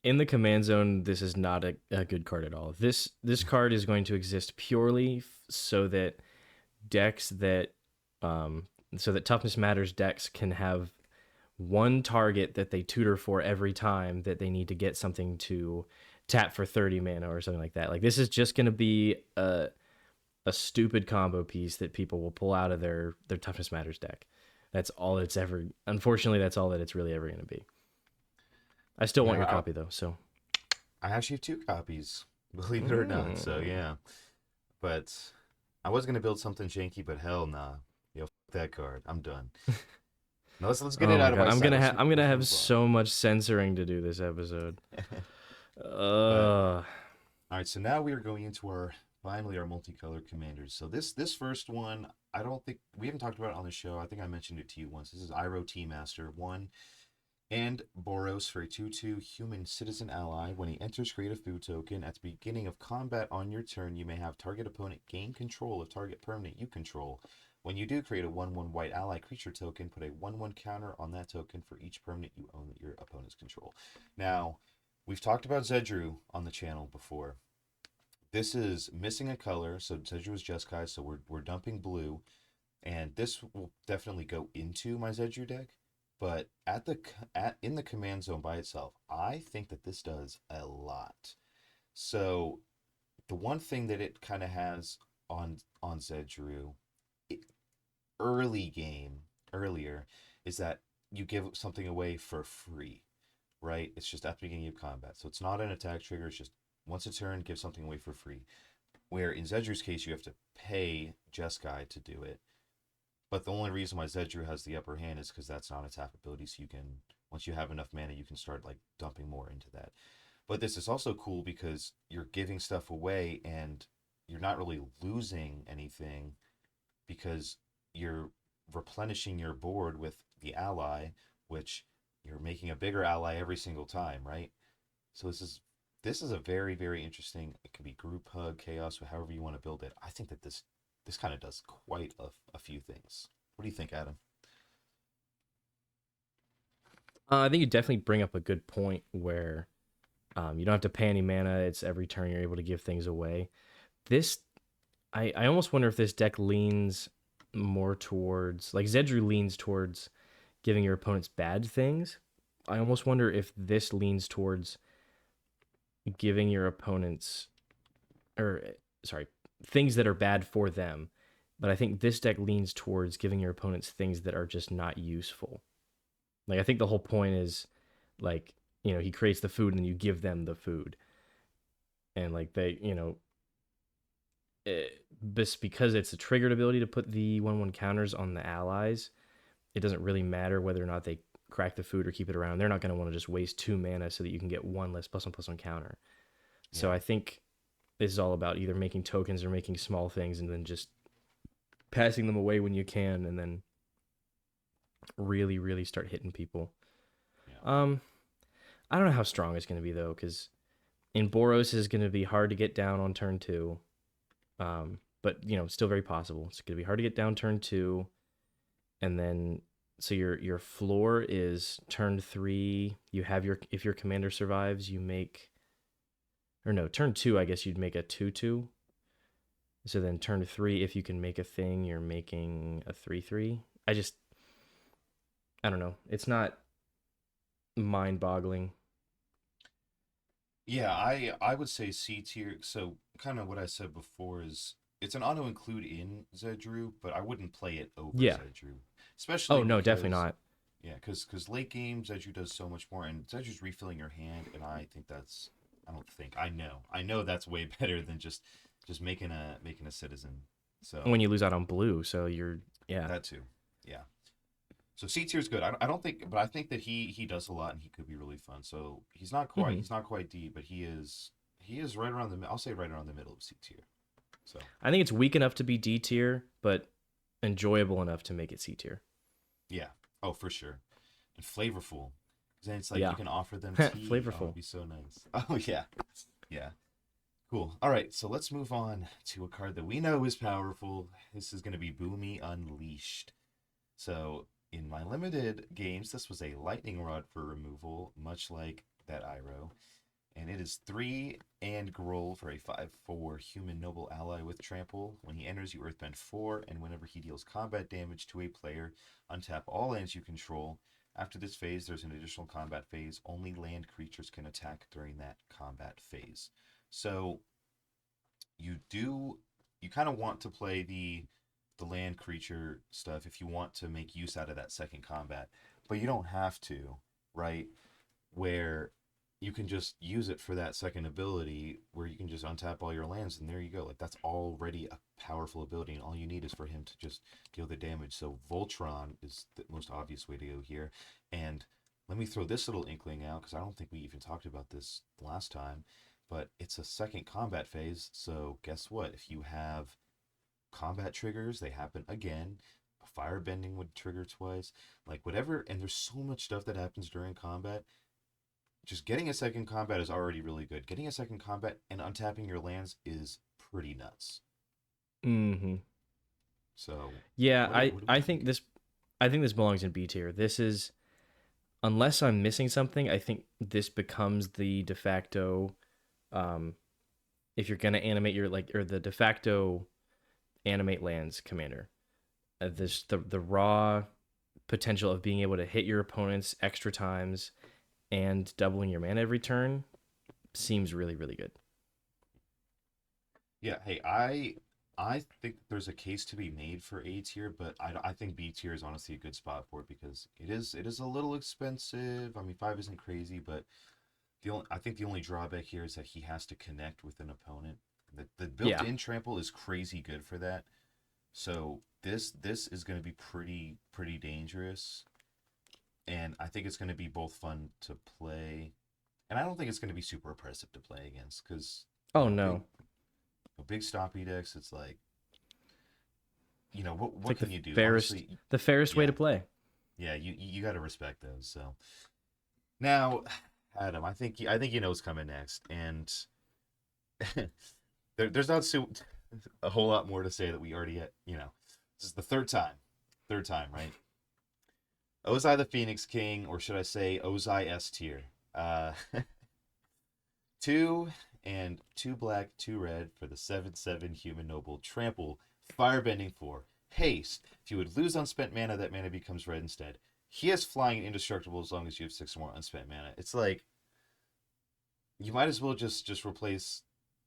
In the command zone, this is not a good card at all. This card is going to exist purely so that decks that so that toughness matters decks can have one target that they tutor for every time that they need to get something to tap for 30 mana or something like that. Like, this is just going to be a stupid combo piece that people will pull out of their toughness matters deck. That's all it's ever. Unfortunately, that's all that it's really ever going to be. I still want your copy though, so I actually have 2 copies, believe it or not. So yeah, but I was gonna build something janky, but hell nah. Yo, f that card. I'm done. Now let's get it out of my I'm sight. I'm gonna have move so much censoring to do this episode. on. All right, so now we are going into our Finally, our multicolored commanders. So this first one, I don't think we haven't talked about it on the show. I think I mentioned it to you once. This is Iroh Tea Master 1 and Boros for a 2/2 human citizen ally. When he enters, create a food token. At the beginning of combat on your turn, you may have target opponent gain control of target permanent you control. When you do create a 1/1 white ally creature token, put a 1/1 counter on that token for each permanent you own that your opponents control. Now, we've talked about Zedru on the channel before. This is missing a color, so Zedru is Jeskai, so we're dumping blue, and this will definitely go into my Zedru deck. But in the command zone by itself, I think that this does a lot. So the one thing that it kind of has on Zedru, it, early game earlier, is that you give something away for free, right? It's just at the beginning of combat, so it's not an attack trigger. It's just once a turn, give something away for free. Where in Zedru's case, you have to pay Jeskai to do it. But the only reason why Zedru has the upper hand is because that's not a tap ability. So you can, once you have enough mana, you can start like dumping more into that. But this is also cool because you're giving stuff away and you're not really losing anything because you're replenishing your board with the ally, which you're making a bigger ally every single time, right? So this is a very, very interesting. It could be group hug, chaos, or however you want to build it. I think that this kind of does quite a few things. What do you think, Adam? I think you definitely bring up a good point where you don't have to pay any mana. It's every turn you're able to give things away. This, I almost wonder if this deck leans more towards, like Zedru leans towards giving your opponents bad things. I almost wonder if this leans towards giving your opponents, or sorry, things that are bad for them. But I think this deck leans towards giving your opponents things that are just not useful. Like I think the whole point is like, he creates the food and then you give them the food. And like just because it's a triggered ability to put the 1/1 counters on the allies, it doesn't really matter whether or not they crack the food or keep it around. They're not going to want to just waste 2 mana so that you can get one less +1/+1 counter. So Yeah. I think this is all about either making tokens or making small things and then just passing them away when you can, and then really, really start hitting people. Yeah. Um, I don't know how strong it's going to be though, because in Boros is going to be hard to get down on turn 2. But still very possible. It's going to be hard to get down turn 2, and then so your floor is turn 3. You have if your commander survives, you make, or no, turn 2. I guess you'd make a 2/2. So then turn 3, if you can make a thing, you're making a 3/3. I don't know. It's not mind-boggling. Yeah, I would say C tier. So kind of what I said before is it's an auto include in Zedru, but I wouldn't play it over Yeah. Zedru, Oh especially no, definitely because not. yeah, because late game Zedru does so much more, and Zedru's refilling your hand, and I don't think I know that's way better than just making a citizen. So When you lose out on blue, so yeah. that too, yeah. So C tier is good. I don't think, but I think that he does a lot and he could be really fun. So Hmm. he's not quite D, but he is right around the I'll say right around the middle of C tier. So I think it's weak enough to be D tier, but enjoyable enough to make it C tier. yeah, oh for sure, and flavorful. 'Cause then it's like you Yeah. can offer them tea. Oh, it'd Flavorful. be so nice. Oh yeah, yeah. Cool. All right, so let's move on to a card that we know is powerful. This is going to be Boomy Unleashed. So in my limited games, this was a lightning rod for removal, much like that Iroh. And it is 3 and Groll for a 5/4 human noble ally with trample. When he enters, you earthbend 4, and whenever he deals combat damage to a player, untap all lands you control. After this phase, there's an additional combat phase. Only land creatures can attack during that combat phase. So you do you kind of want to play the land creature stuff if you want to make use out of that second combat, but you don't have to, right? Where you can just use it for that second ability where you can just untap all your lands and there you go. Like that's already a powerful ability and all you need is for him to just deal the damage. So Voltron is the most obvious way to go here. And let me throw this little inkling out because I don't think we even talked about this last time. but it's a second combat phase. So guess what? If you have combat triggers, they happen again. Firebending would trigger twice. Like whatever, and there's so much stuff that happens during combat. Just getting a second combat is already really good. Getting a second combat and untapping your lands is pretty nuts. Mm-hmm. So, Yeah, what do we think? I think this belongs in B tier. This is, unless I'm missing something, I think this becomes the de facto, um if you're gonna animate your, like, or the de facto animate lands commander. This the raw potential of being able to hit your opponents extra times and doubling your mana every turn seems really, really good. Yeah, hey, I think there's a case to be made for A tier, but I think B tier is honestly a good spot for it because it is a little expensive. I mean, 5 isn't crazy, but I think the only drawback here is that he has to connect with an opponent. The Yeah. built-in trample is crazy good for that. So this is going to be pretty dangerous, and I think it's going to be both fun to play, and I don't think it's going to be super oppressive to play against because you Oh know no. big stoppy decks. It's like It's what like can you do? fairest Honestly, the fairest way yeah, to play. yeah. You got to respect those. So now, Adam, I think you know what's coming next, and there's not a whole lot more to say that we already had. This is the third time, right? Ozai the Phoenix King, or should I say Ozai S tier? Uh, two and two black, two red for the 7/7 human noble trample, firebending for haste. If you would lose unspent mana, that mana becomes red instead. He has flying and indestructible as long as you have 6 or more unspent mana. It's like you might as well just replace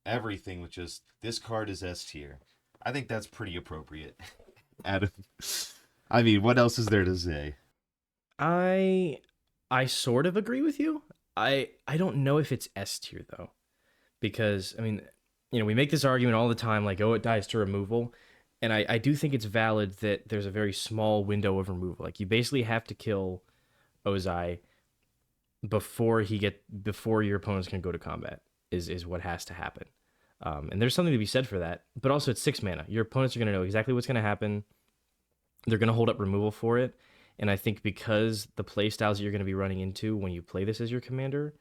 everything with just this card is S tier. I think that's pretty appropriate. Adam, I mean, what else is there to say? I I sort of agree with you. I don't know if it's S tier though, because I mean, we make this argument all the time, like, oh, it dies to removal, and I do think it's valid that there's a very small window of removal. Like, you basically have to kill Ozai before your opponents can go to combat, is what has to happen. And there's something to be said for that. But also, it's 6 mana. Your opponents are going to know exactly what's going to happen. They're going to hold up removal for it. And I think because the play styles that you're going to be running into when you play this as your commander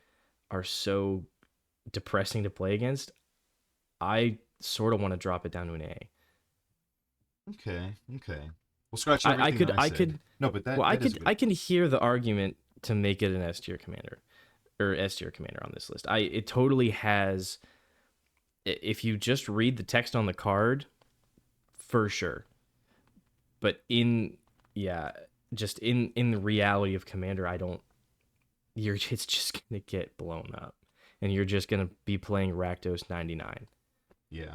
are so depressing to play against, I sort of want to drop it down to an A. Okay, okay. Well, scratch I everything could I I said. could No, but well that is a good I can point. hear the argument to make it an S tier commander, or S tier commander on this list. It totally has, if you just read the text on the card, for sure. But in, yeah, just in the reality of commander, I don't, you're it's just gonna get blown up, and you're just gonna be playing Rakdos 99. Yeah.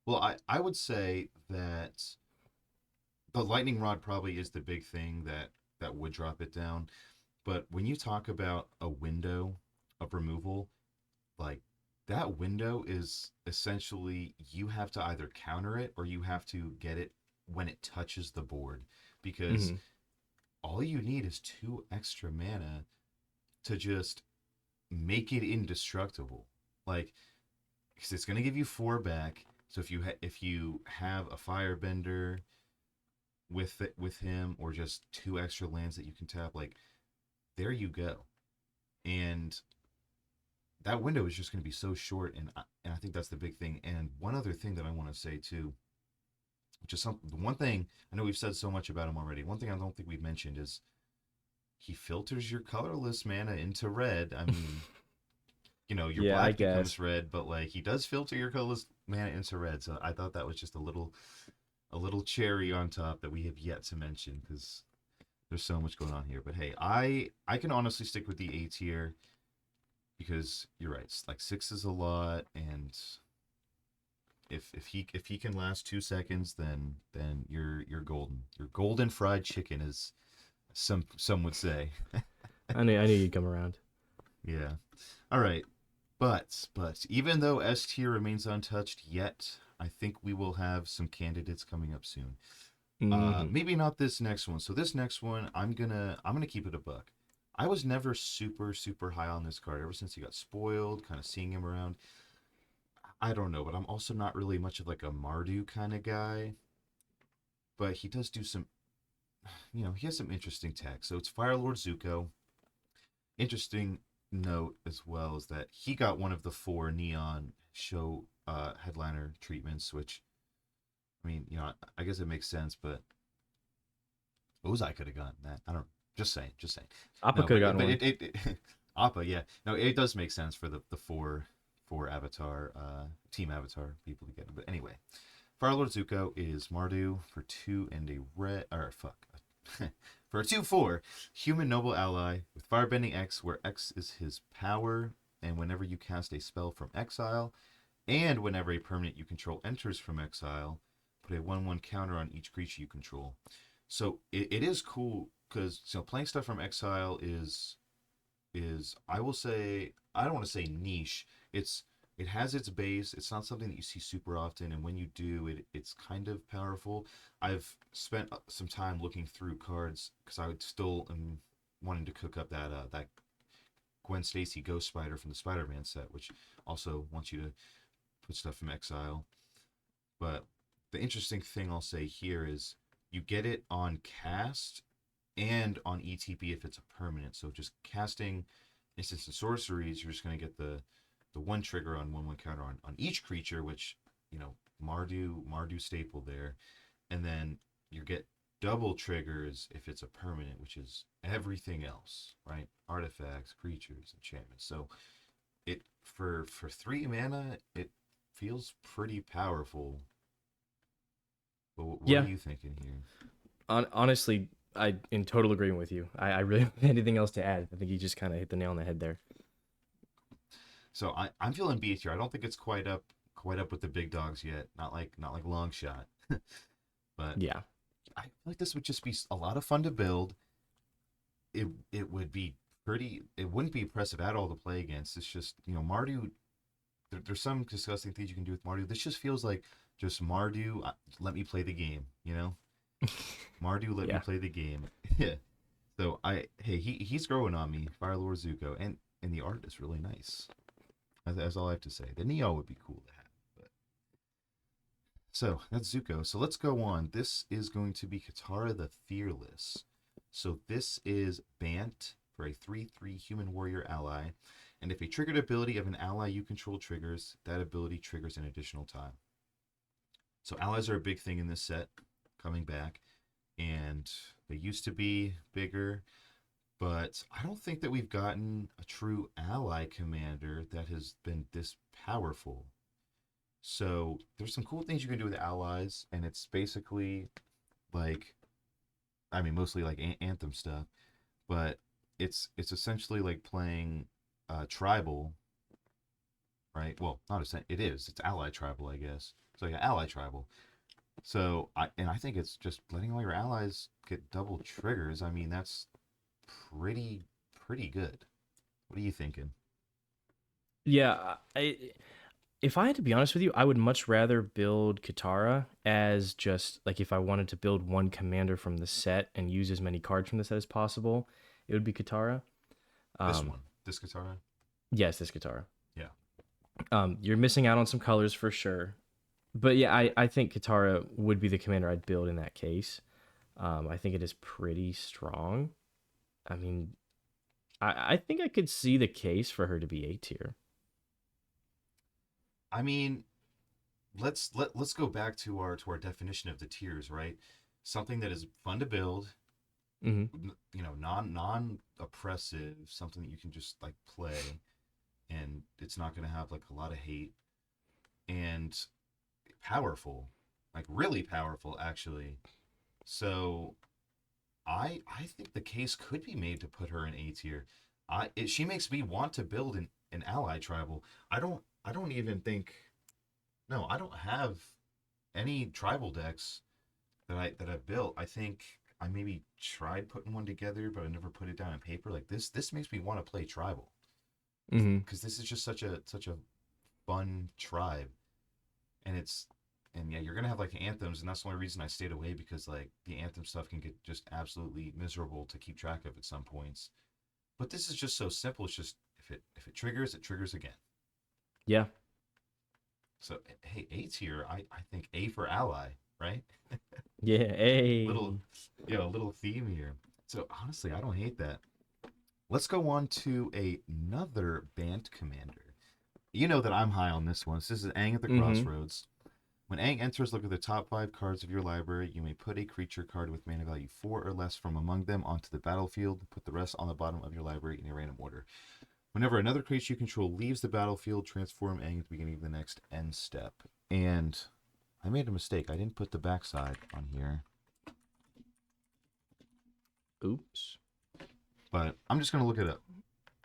Well, I would say that the lightning rod probably is the big thing that would drop it down. But when you talk about a window of removal, like that window is essentially you have to either counter it or you have to get it when it touches the board because Mm-hmm. all you need is 2 extra mana to just make it indestructible. Like, because it's going to give you 4 back. So if you have a firebender with him or just 2 extra lands that you can tap, like there you go. And that window is just going to be so short, and I think that's the big thing. And one other thing that I want to say too, which is the one thing I know we've said so much about him already. One thing I don't think we've mentioned is he filters your colorless mana into red. I mean, your Yeah, I black guess. becomes red, but like he does filter your colorless mana into red. So I thought that was just a little cherry on top that we have yet to mention because there's so much going on here. But hey, I can honestly stick with the A tier because you're right. Like 6 is a lot, and if he can last 2 seconds, then you're golden. You're golden fried chicken, as some would say. I knew you'd come around. Yeah. All right. But even though S tier remains untouched yet, I think we will have some candidates coming up soon. Mm-hmm. Maybe not this next one. So this next one, I'm gonna keep it a buck. I was never super high on this card ever since he got spoiled. Kind of seeing him around. I don't know, but I'm also not really much of like a Mardu kind of guy. But he does do some, he has some interesting tech. So it's Firelord Zuko. Interesting note as well is that he got one of the four neon show headliner treatments, which I mean, I guess it makes sense, but Ozai could have gotten that. I don't. Just saying. Just saying. Appa No, could but have gotten one. Appa, yeah. No, it does make sense for the four Avatar team Avatar people to get it. But anyway, Firelord Zuko is Mardu for two and a red. Or fuck. For a 2/4, human noble ally with Firebending X, where X is his power, and whenever you cast a spell from exile, and whenever a permanent you control enters from exile, put a 1/1 counter on each creature you control. So it is cool because playing stuff from exile is I will say, I don't want to say niche. It has its base. It's not something that you see super often, and when you do, it's kind of powerful. I've spent some time looking through cards because I would still am wanting to cook up that Gwen Stacy Ghost Spider from the Spider-Man set, which also wants you to put stuff from exile. But the interesting thing I'll say here is you get it on cast and on ETB if it's a permanent. So just casting instants and sorceries, you're just going to get the one trigger on 1/1 counter on each creature, which, Mardu staple there. And then you get double triggers if it's a permanent, which is everything else, right? Artifacts, creatures, enchantments. So it for 3 mana, it feels pretty powerful. But what are Yeah, you thinking here? honestly, I in total agreement with you. I really don't have anything else to add. I think you just kind of hit the nail on the head there. So I'm feeling B tier. I don't think it's quite up with the big dogs yet. Not like long shot. But Yeah. I feel like this would just be a lot of fun to build. It would be pretty. It wouldn't be impressive at all to play against. It's just Mardu. There's some disgusting things you can do with Mardu. This just feels like just Mardu. Let me play the game. Mardu, let me Yeah. play the game. Yeah. So he's growing on me, Firelord Zuko, and the art is really nice. That's all I have to say. The Neo would be cool to have. But so that's Zuko. So let's go on. This is going to be Katara the Fearless. So this is Bant for a 3/3 human warrior ally. And if a triggered ability of an ally you control triggers, that ability triggers an additional time. So allies are a big thing in this set, coming back. And they used to be bigger, but I don't think that we've gotten a true ally commander that has been this powerful. So there's some cool things you can do with allies, and it's basically like, I mean, mostly like Anthem stuff, but it's essentially like playing tribal, right? Well, not it is. It's ally tribal, I guess. So yeah, ally tribal. So I think it's just letting all your allies get double triggers. I mean, that's pretty pretty good. What are you thinking? Yeah, if I had to be honest with you, I would much rather build Katara as just like if I wanted to build one commander from the set and use as many cards from the set as possible, it would be Katara. This Um, one, this Katara. yes, this Katara. Yeah. You're missing out on some colors for sure, but yeah, I think Katara would be the commander I'd build in that case. I think it is pretty strong. I mean, I think I could see the case for her to be A tier. I mean, let's go back to our definition of the tiers, right? Something that is fun to build, Hmm. non oppressive, something that you can just like play, and it's not going to have like a lot of hate, and powerful, like really powerful actually. So I think the case could be made to put her in A tier. She makes me want to build an ally tribal. I don't even think, no, I don't have any tribal decks that I've built. I think I maybe tried putting one together, but I never put it down on paper. Like this makes me want to play tribal Hmm. because this is just such a fun tribe, and yeah, you're gonna have like anthems, and that's the only reason I stayed away because like the anthem stuff can get just absolutely miserable to keep track of at some points. But this is just so simple. It's just if it triggers, it triggers again. Yeah. So hey, eight's here. I think A for ally, right? Yeah. Little, Hey. little theme here. So honestly, I don't hate that. Let's go on to another Bant commander. You know that I'm high on this one. So this is Aang at the Mm-hmm. Crossroads. When Aang enters, look at the top 5 cards of your library. You may put a creature card with mana value 4 or less from among them onto the battlefield. Put the rest on the bottom of your library in a random order. Whenever another creature you control leaves the battlefield, transform Aang at the beginning of the next end step. And I made a mistake. I didn't put the backside on here. Oops. But I'm just going to look it up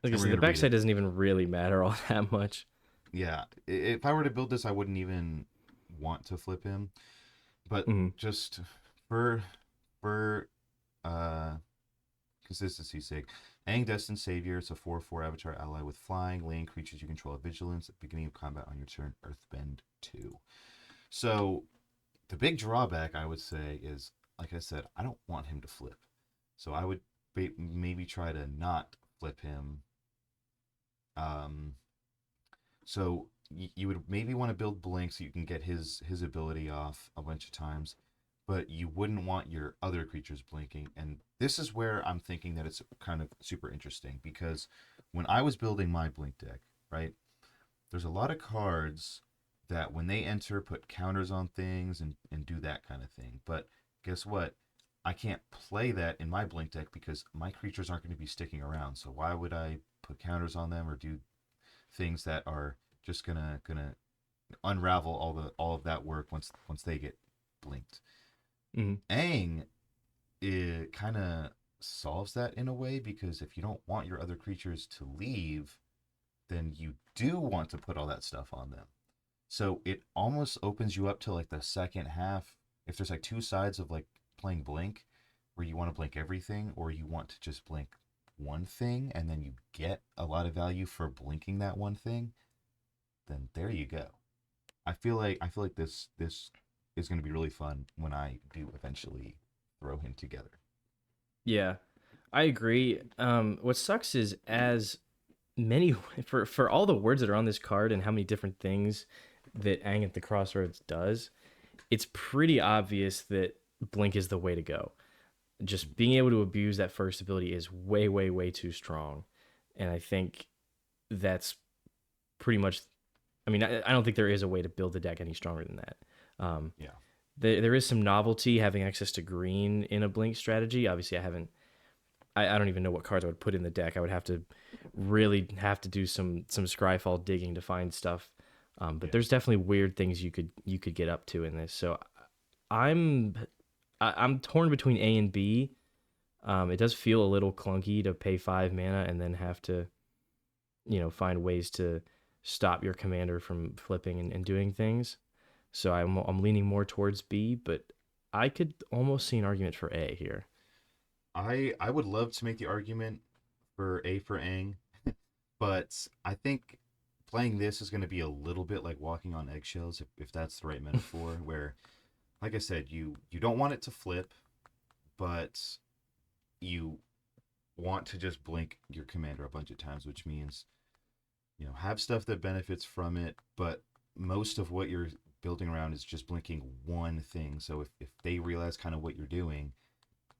Like I and we're said, going the to read backside it. doesn't even really matter all that much. Yeah, if I were to build this, I wouldn't even want to flip him. But Mm-hmm. just for for uh consistency's sake, Aang Destined Savior. It's a 4/4 Avatar ally with flying. Lane creatures you control have vigilance at the beginning of combat on your turn. Earthbend 2. So the big drawback I would say is, like I said, I don't want him to flip. So I would maybe try to not flip him. Um, So you would maybe want to build Blink so you can get his ability off a bunch of times, but you wouldn't want your other creatures blinking. And this is where I'm thinking that it's kind of super interesting because when I was building my Blink deck, right, there's a lot of cards that when they enter put counters on things and do that kind of thing. But guess what? I can't play that in my Blink deck because my creatures aren't going to be sticking around. So why would I put counters on them or do things that are just gonna unravel all of that work once they get blinked. Mm-hmm. Aang, it kind of solves that in a way because if you don't want your other creatures to leave, then you do want to put all that stuff on them. So it almost opens you up to like the second half. If there's like two sides of like playing blink, where you want to blink everything or you want to just blink one thing and then you get a lot of value for blinking that one thing, then there you go. I feel like this is going to be really fun when I do eventually throw him together. Yeah, I agree. What sucks is as many for all the words that are on this card and how many different things that Aang at the Crossroads does, it's pretty obvious that Blink is the way to go. Just being able to abuse that first ability is way, way, way too strong, and I think that's pretty much. I mean, I don't think there is a way to build the deck any stronger than that. Um, Yeah, there is some novelty having access to green in a Blink strategy. Obviously, I haven't I don't even know what cards I would put in the deck. I would have to really have to do some scryfall digging to find stuff. But yeah. there's definitely weird things you could get up to in this. So I'm I'm torn between A and B. It does feel a little clunky to pay 5 mana and then have to find ways to stop your commander from flipping and doing things. So I'm leaning more towards B, but I could almost see an argument for A here. I would love to make the argument for A for Aang, but I think playing this is going to be a little bit like walking on eggshells, if that's the right metaphor. Where, like I said, you don't want it to flip, but you want to just blink your commander a bunch of times, which means have stuff that benefits from it, but most of what you're building around is just blinking one thing. So if they realize kind of what you're doing,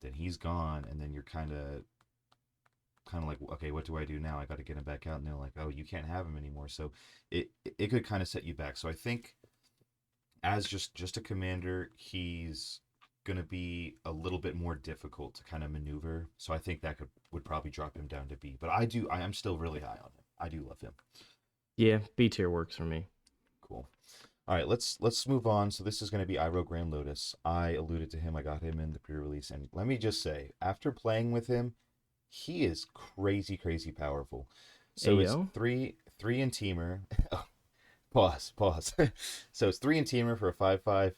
then he's gone, and then you're kind of like, okay, what do I do now? I got to get him back out, and they're like, oh, you can't have him anymore. So it could kind of set you back. So I think as just a commander, he's gonna be a little bit more difficult to kind of maneuver. So I think that would probably drop him down to B. But I am still really high on him. I do love him. Yeah, B tier works for me. Cool. All right, let's move on. So this is going to be Iroh Grand Lotus. I alluded to him. I got him in the pre-release, and let me just say, after playing with him, he is crazy, crazy powerful. So it's Ayo. three in teamer. Pause. So it's three in teamer for a 5/5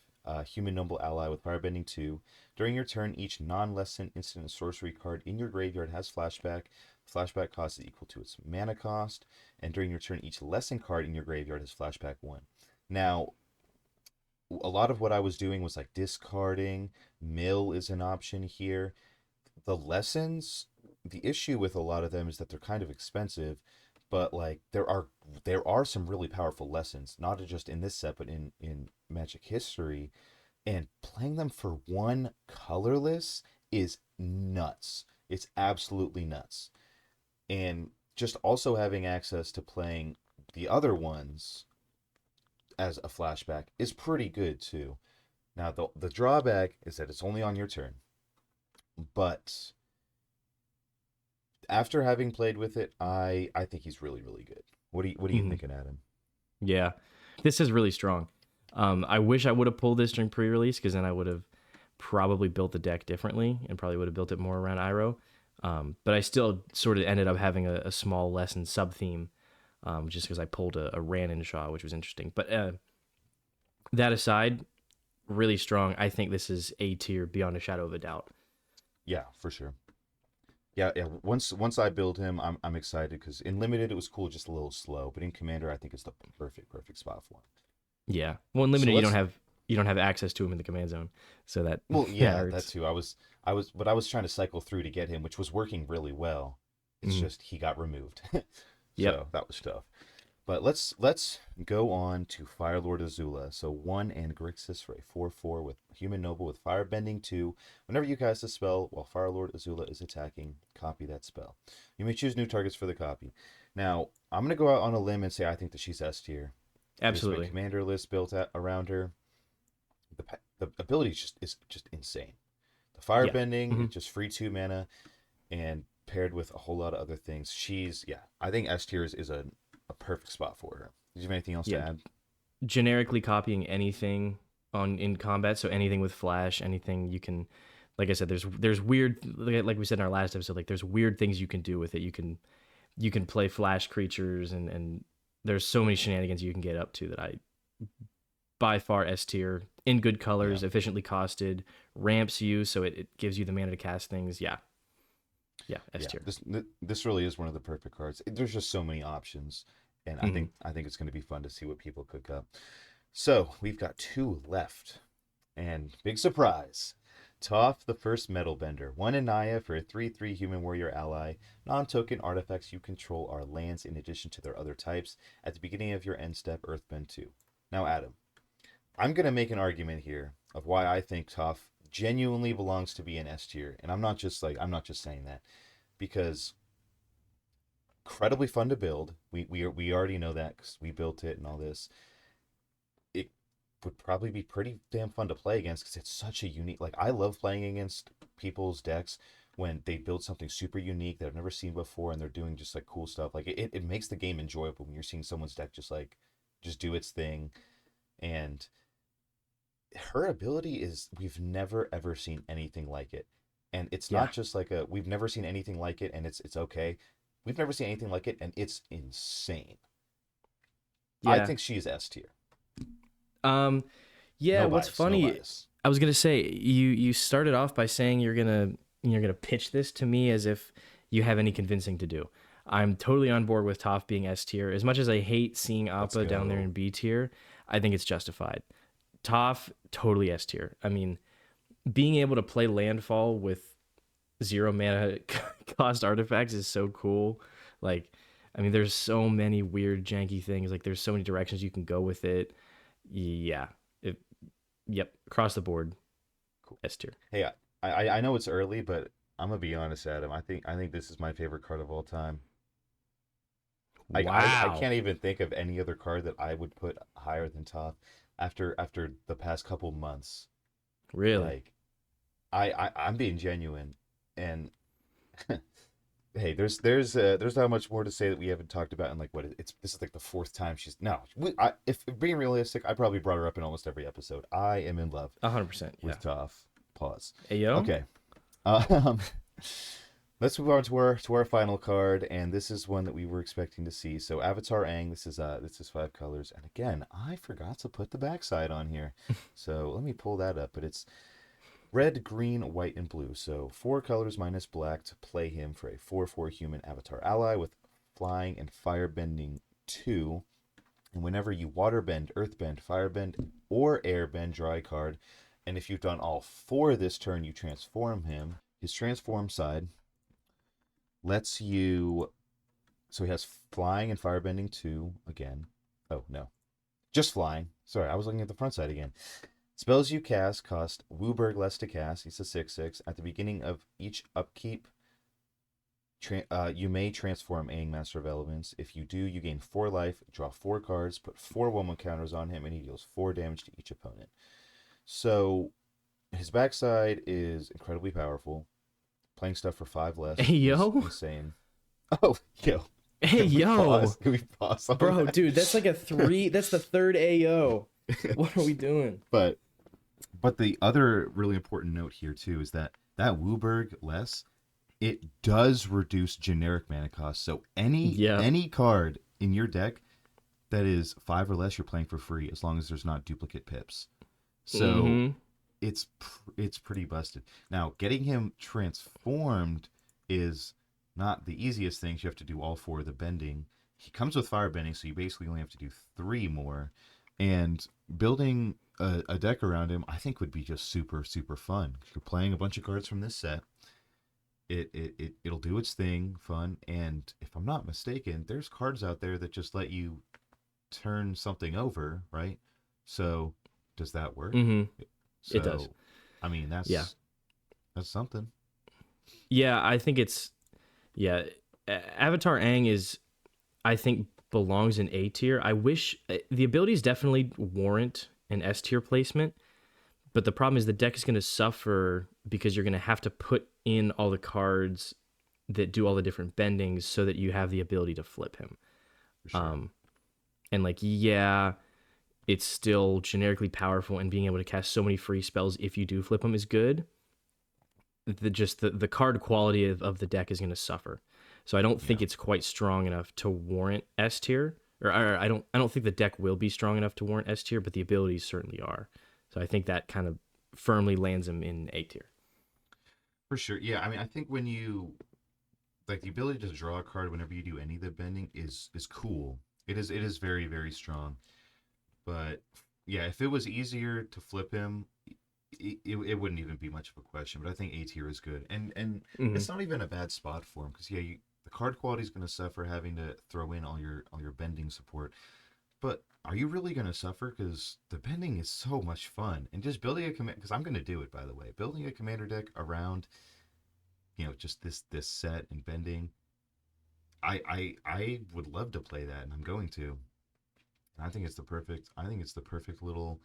human noble ally with firebending 2. During your turn, each non-lesson instant and sorcery card in your graveyard has flashback. Flashback cost is equal to its mana cost, and during your turn, each lesson card in your graveyard has flashback 1. Now, a lot of what I was doing was like discarding. Mill is an option here. The lessons. the issue with a lot of them is that they're kind of expensive, but like there are some really powerful lessons, not just in this set, but in Magic history, and playing them for one colorless is nuts. It's absolutely nuts. And just also having access to playing the other ones as a flashback is pretty good too. Now the drawback is that it's only on your turn, but after having played with it, I think he's really really good. What are you Mhm. thinking, Adam? Yeah, this is really strong. I wish I would have pulled this during pre-release because then I would have probably built the deck differently and probably would have built it more around Iroh. But I still sort of ended up having a small lesson sub theme, just because I pulled a Ranon Shaw, which was interesting. But that aside, really strong. I think this is A tier beyond a shadow of a doubt. Yeah, for sure. Yeah, yeah. Once I build him, I'm excited because in limited it was cool, just a little slow, but in commander I think it's the perfect spot for him. Yeah. Well, in So limited, let's you don't have access to him in the command zone, so that Well, that yeah, that hurts. too. But I was trying to cycle through to get him, which was working really well. It's Mhm. just he got removed, Yep. so that was tough. But let's go on to Firelord Azula. So one and Grixis for a 4/4 with Human Noble with Firebending 2. Whenever you cast a spell while Firelord Azula is attacking, copy that spell. You may choose new targets for the copy. Now I'm gonna go out on a limb and say I think that she's S tier. There's been Absolutely. commander lists built around her. The ability is just insane. The Yeah. firebending, Hmm. it's just free 2 mana and paired with a whole lot of other things. Yeah, I think S tier is a perfect spot for her. Did you have anything else to Yeah. add? Generically copying anything on in combat, so anything with flash, anything you can, like I said, there's weird, like we said in our last episode, like there's weird things you can do with it. You can play flash creatures, and there's so many shenanigans you can get up to that I by far S tier in good Yeah, colors, efficiently costed, ramps you so it gives you the mana to cast things. Yeah, yeah, S yeah. tier. This really is one of the perfect cards. There's just so many options, and I Hmm. think I think it's going to be fun to see what people cook up. So we've got two left, and big surprise. Toph, the first metal bender. One Anaya for a 3/3 human warrior ally. Non token artifacts you control are lands in addition to their other types. At the beginning of your end step, Earthbend 2. Now, Adam, I'm going to make an argument here of why I think Toph genuinely belongs to be an S tier. And I'm not just saying that because incredibly fun to build. We already know that because we built it and all this. It would probably be pretty damn fun to play against because it's such a unique. Like I love playing against people's decks when they build something super unique that I've never seen before and they're doing just like cool stuff. Like it makes the game enjoyable when you're seeing someone's deck just do its thing. And her ability is we've never ever seen anything like it. And it's Yeah, not just like a we've never seen anything like it and it's okay. We've never seen anything like it and it's insane. I yeah. think she's S tier. Um, yeah. No What's bias, no funny, bias. I was gonna say you started off by saying you're gonna pitch this to me as if you have any convincing to do. I'm totally on board with Toph being S tier. As much as I hate seeing Let's Appa down there go. in B tier, I think it's justified. Toph totally S tier. I mean, being able to play landfall with zero mana cost artifacts is so cool. Like, I mean, there's so many weird, janky things. Like, there's so many directions you can go with it. Yeah. It, yep. Across the board, Cool. S tier. Hey, I know it's early, but I'm gonna be honest, Adam. I think this is my favorite card of all time. I Wow. can't even think of any other card that I would put higher than top after the past couple months. Really? Like I'm being genuine, and hey, there's not much more to say that we haven't talked about in like what it's this is like the fourth time she's no. If being realistic, I probably brought her up in almost every episode. I am in love 100%. Yeah. with Toph. Pause. Hey, yo. Okay. Um, let's move on to our final card, and this is one that we were expecting to see. So Avatar Aang, this is 5 colors, and again, I forgot to put the backside on here. So let me pull that up, but it's red, green, white, and blue. So 4 colors minus black to play him for a 4/4 human Avatar ally with flying and firebending 2. And whenever you waterbend, earthbend, firebend, or airbend, draw a card. And if you've done all 4 this turn, you transform him. His transform side lets you. So he has flying and firebending 2 again. Oh, no. Just flying. Sorry, I was looking at the front side again. Spells you cast cost Wooburg less to cast. He's a 6/6. At the beginning of each upkeep, you may transform Aang, Master of Elements. If you do, you gain 4 life, draw 4 cards, put 4 1/1 counters on him, and he deals 4 damage to each opponent. So his backside is incredibly powerful. Playing stuff for 5 less Hey, is yo. insane. Oh, yo. Hey, yo. Can we pause on Bro, that? dude, that's like a 3. That's the third AO. What are we doing? But the other really important note here too is that Wooburg less, it does reduce generic mana cost. So any card in your deck that is 5 or less, you're playing for free as long as there's not duplicate pips. So it's pretty busted. Now, getting him transformed is not the easiest thing. You have to do all 4 of the bending. He comes with fire bending, so you basically only have to do 3 more. And building a deck around him, I think, would be just super, super fun. If you're playing a bunch of cards from this set, it'll do its thing, fun. And if I'm not mistaken, there's cards out there that just let you turn something over, right? So does that work? So, It does. I mean, that's something. Yeah, I think it's Avatar Aang is, I think, belongs in A tier. I wish the abilities definitely warrant an S tier placement, but the problem is the deck is going to suffer because you're going to have to put in all the cards that do all the different bendings so that you have the ability to flip him. For sure. And like, yeah, it's still generically powerful, and being able to cast so many free spells if you do flip him is good. The card quality of the deck is going to suffer. So I don't think it's quite strong enough to warrant S tier, or I don't think the deck will be strong enough to warrant S tier, but the abilities certainly are. So I think that kind of firmly lands him in A tier. For sure. Yeah, I mean, I think when you like the ability to draw a card whenever you do any of the bending is cool. It is very, very strong. But yeah, if it was easier to flip him, it wouldn't even be much of a question. But I think A tier is good, and it's not even a bad spot for him because the card quality is going to suffer having to throw in all your bending support. But are you really going to suffer? Because the bending is so much fun, and just building a command. Because I'm going to do it, by the way. Building a commander deck around, just this set and bending. I would love to play that, and I'm going to. And I think it's the perfect. I think it's the perfect little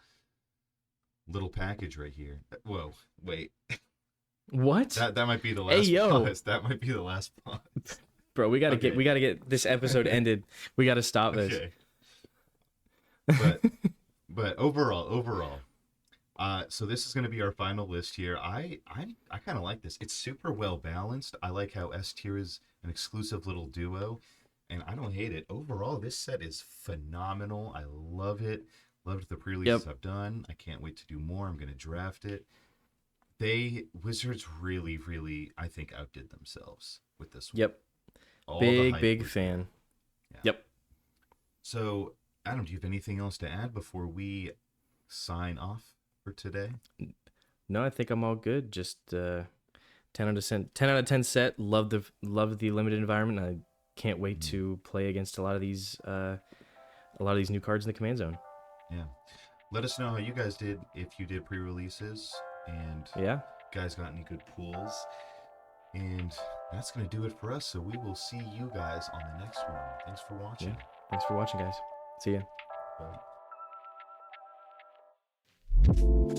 package right here. Whoa, wait. What? That might be the last pause. That might be the last pause. Bro, we gotta get this episode ended. We gotta stop this. Okay. But overall, so this is going to be our final list here. I kind of like this. It's super well balanced. I like how S tier is an exclusive little duo, and I don't hate it. Overall, this set is phenomenal. I love it. Loved the pre-releases I've done. I can't wait to do more. I'm going to draft it. Wizards really, really, I think, outdid themselves with this one. Yep. All big fan. Yeah. Yep. So, Adam, do you have anything else to add before we sign off for today? No, I think I'm all good. Just 10 out of 10 set. Love the limited environment. I can't wait to play against a lot of these new cards in the command zone. Yeah. Let us know how you guys did if you did pre-releases and guys got any good pulls. And that's going to do it for us. So we will see you guys on the next one. Thanks for watching. Yeah. Thanks for watching, guys. See ya. Bye.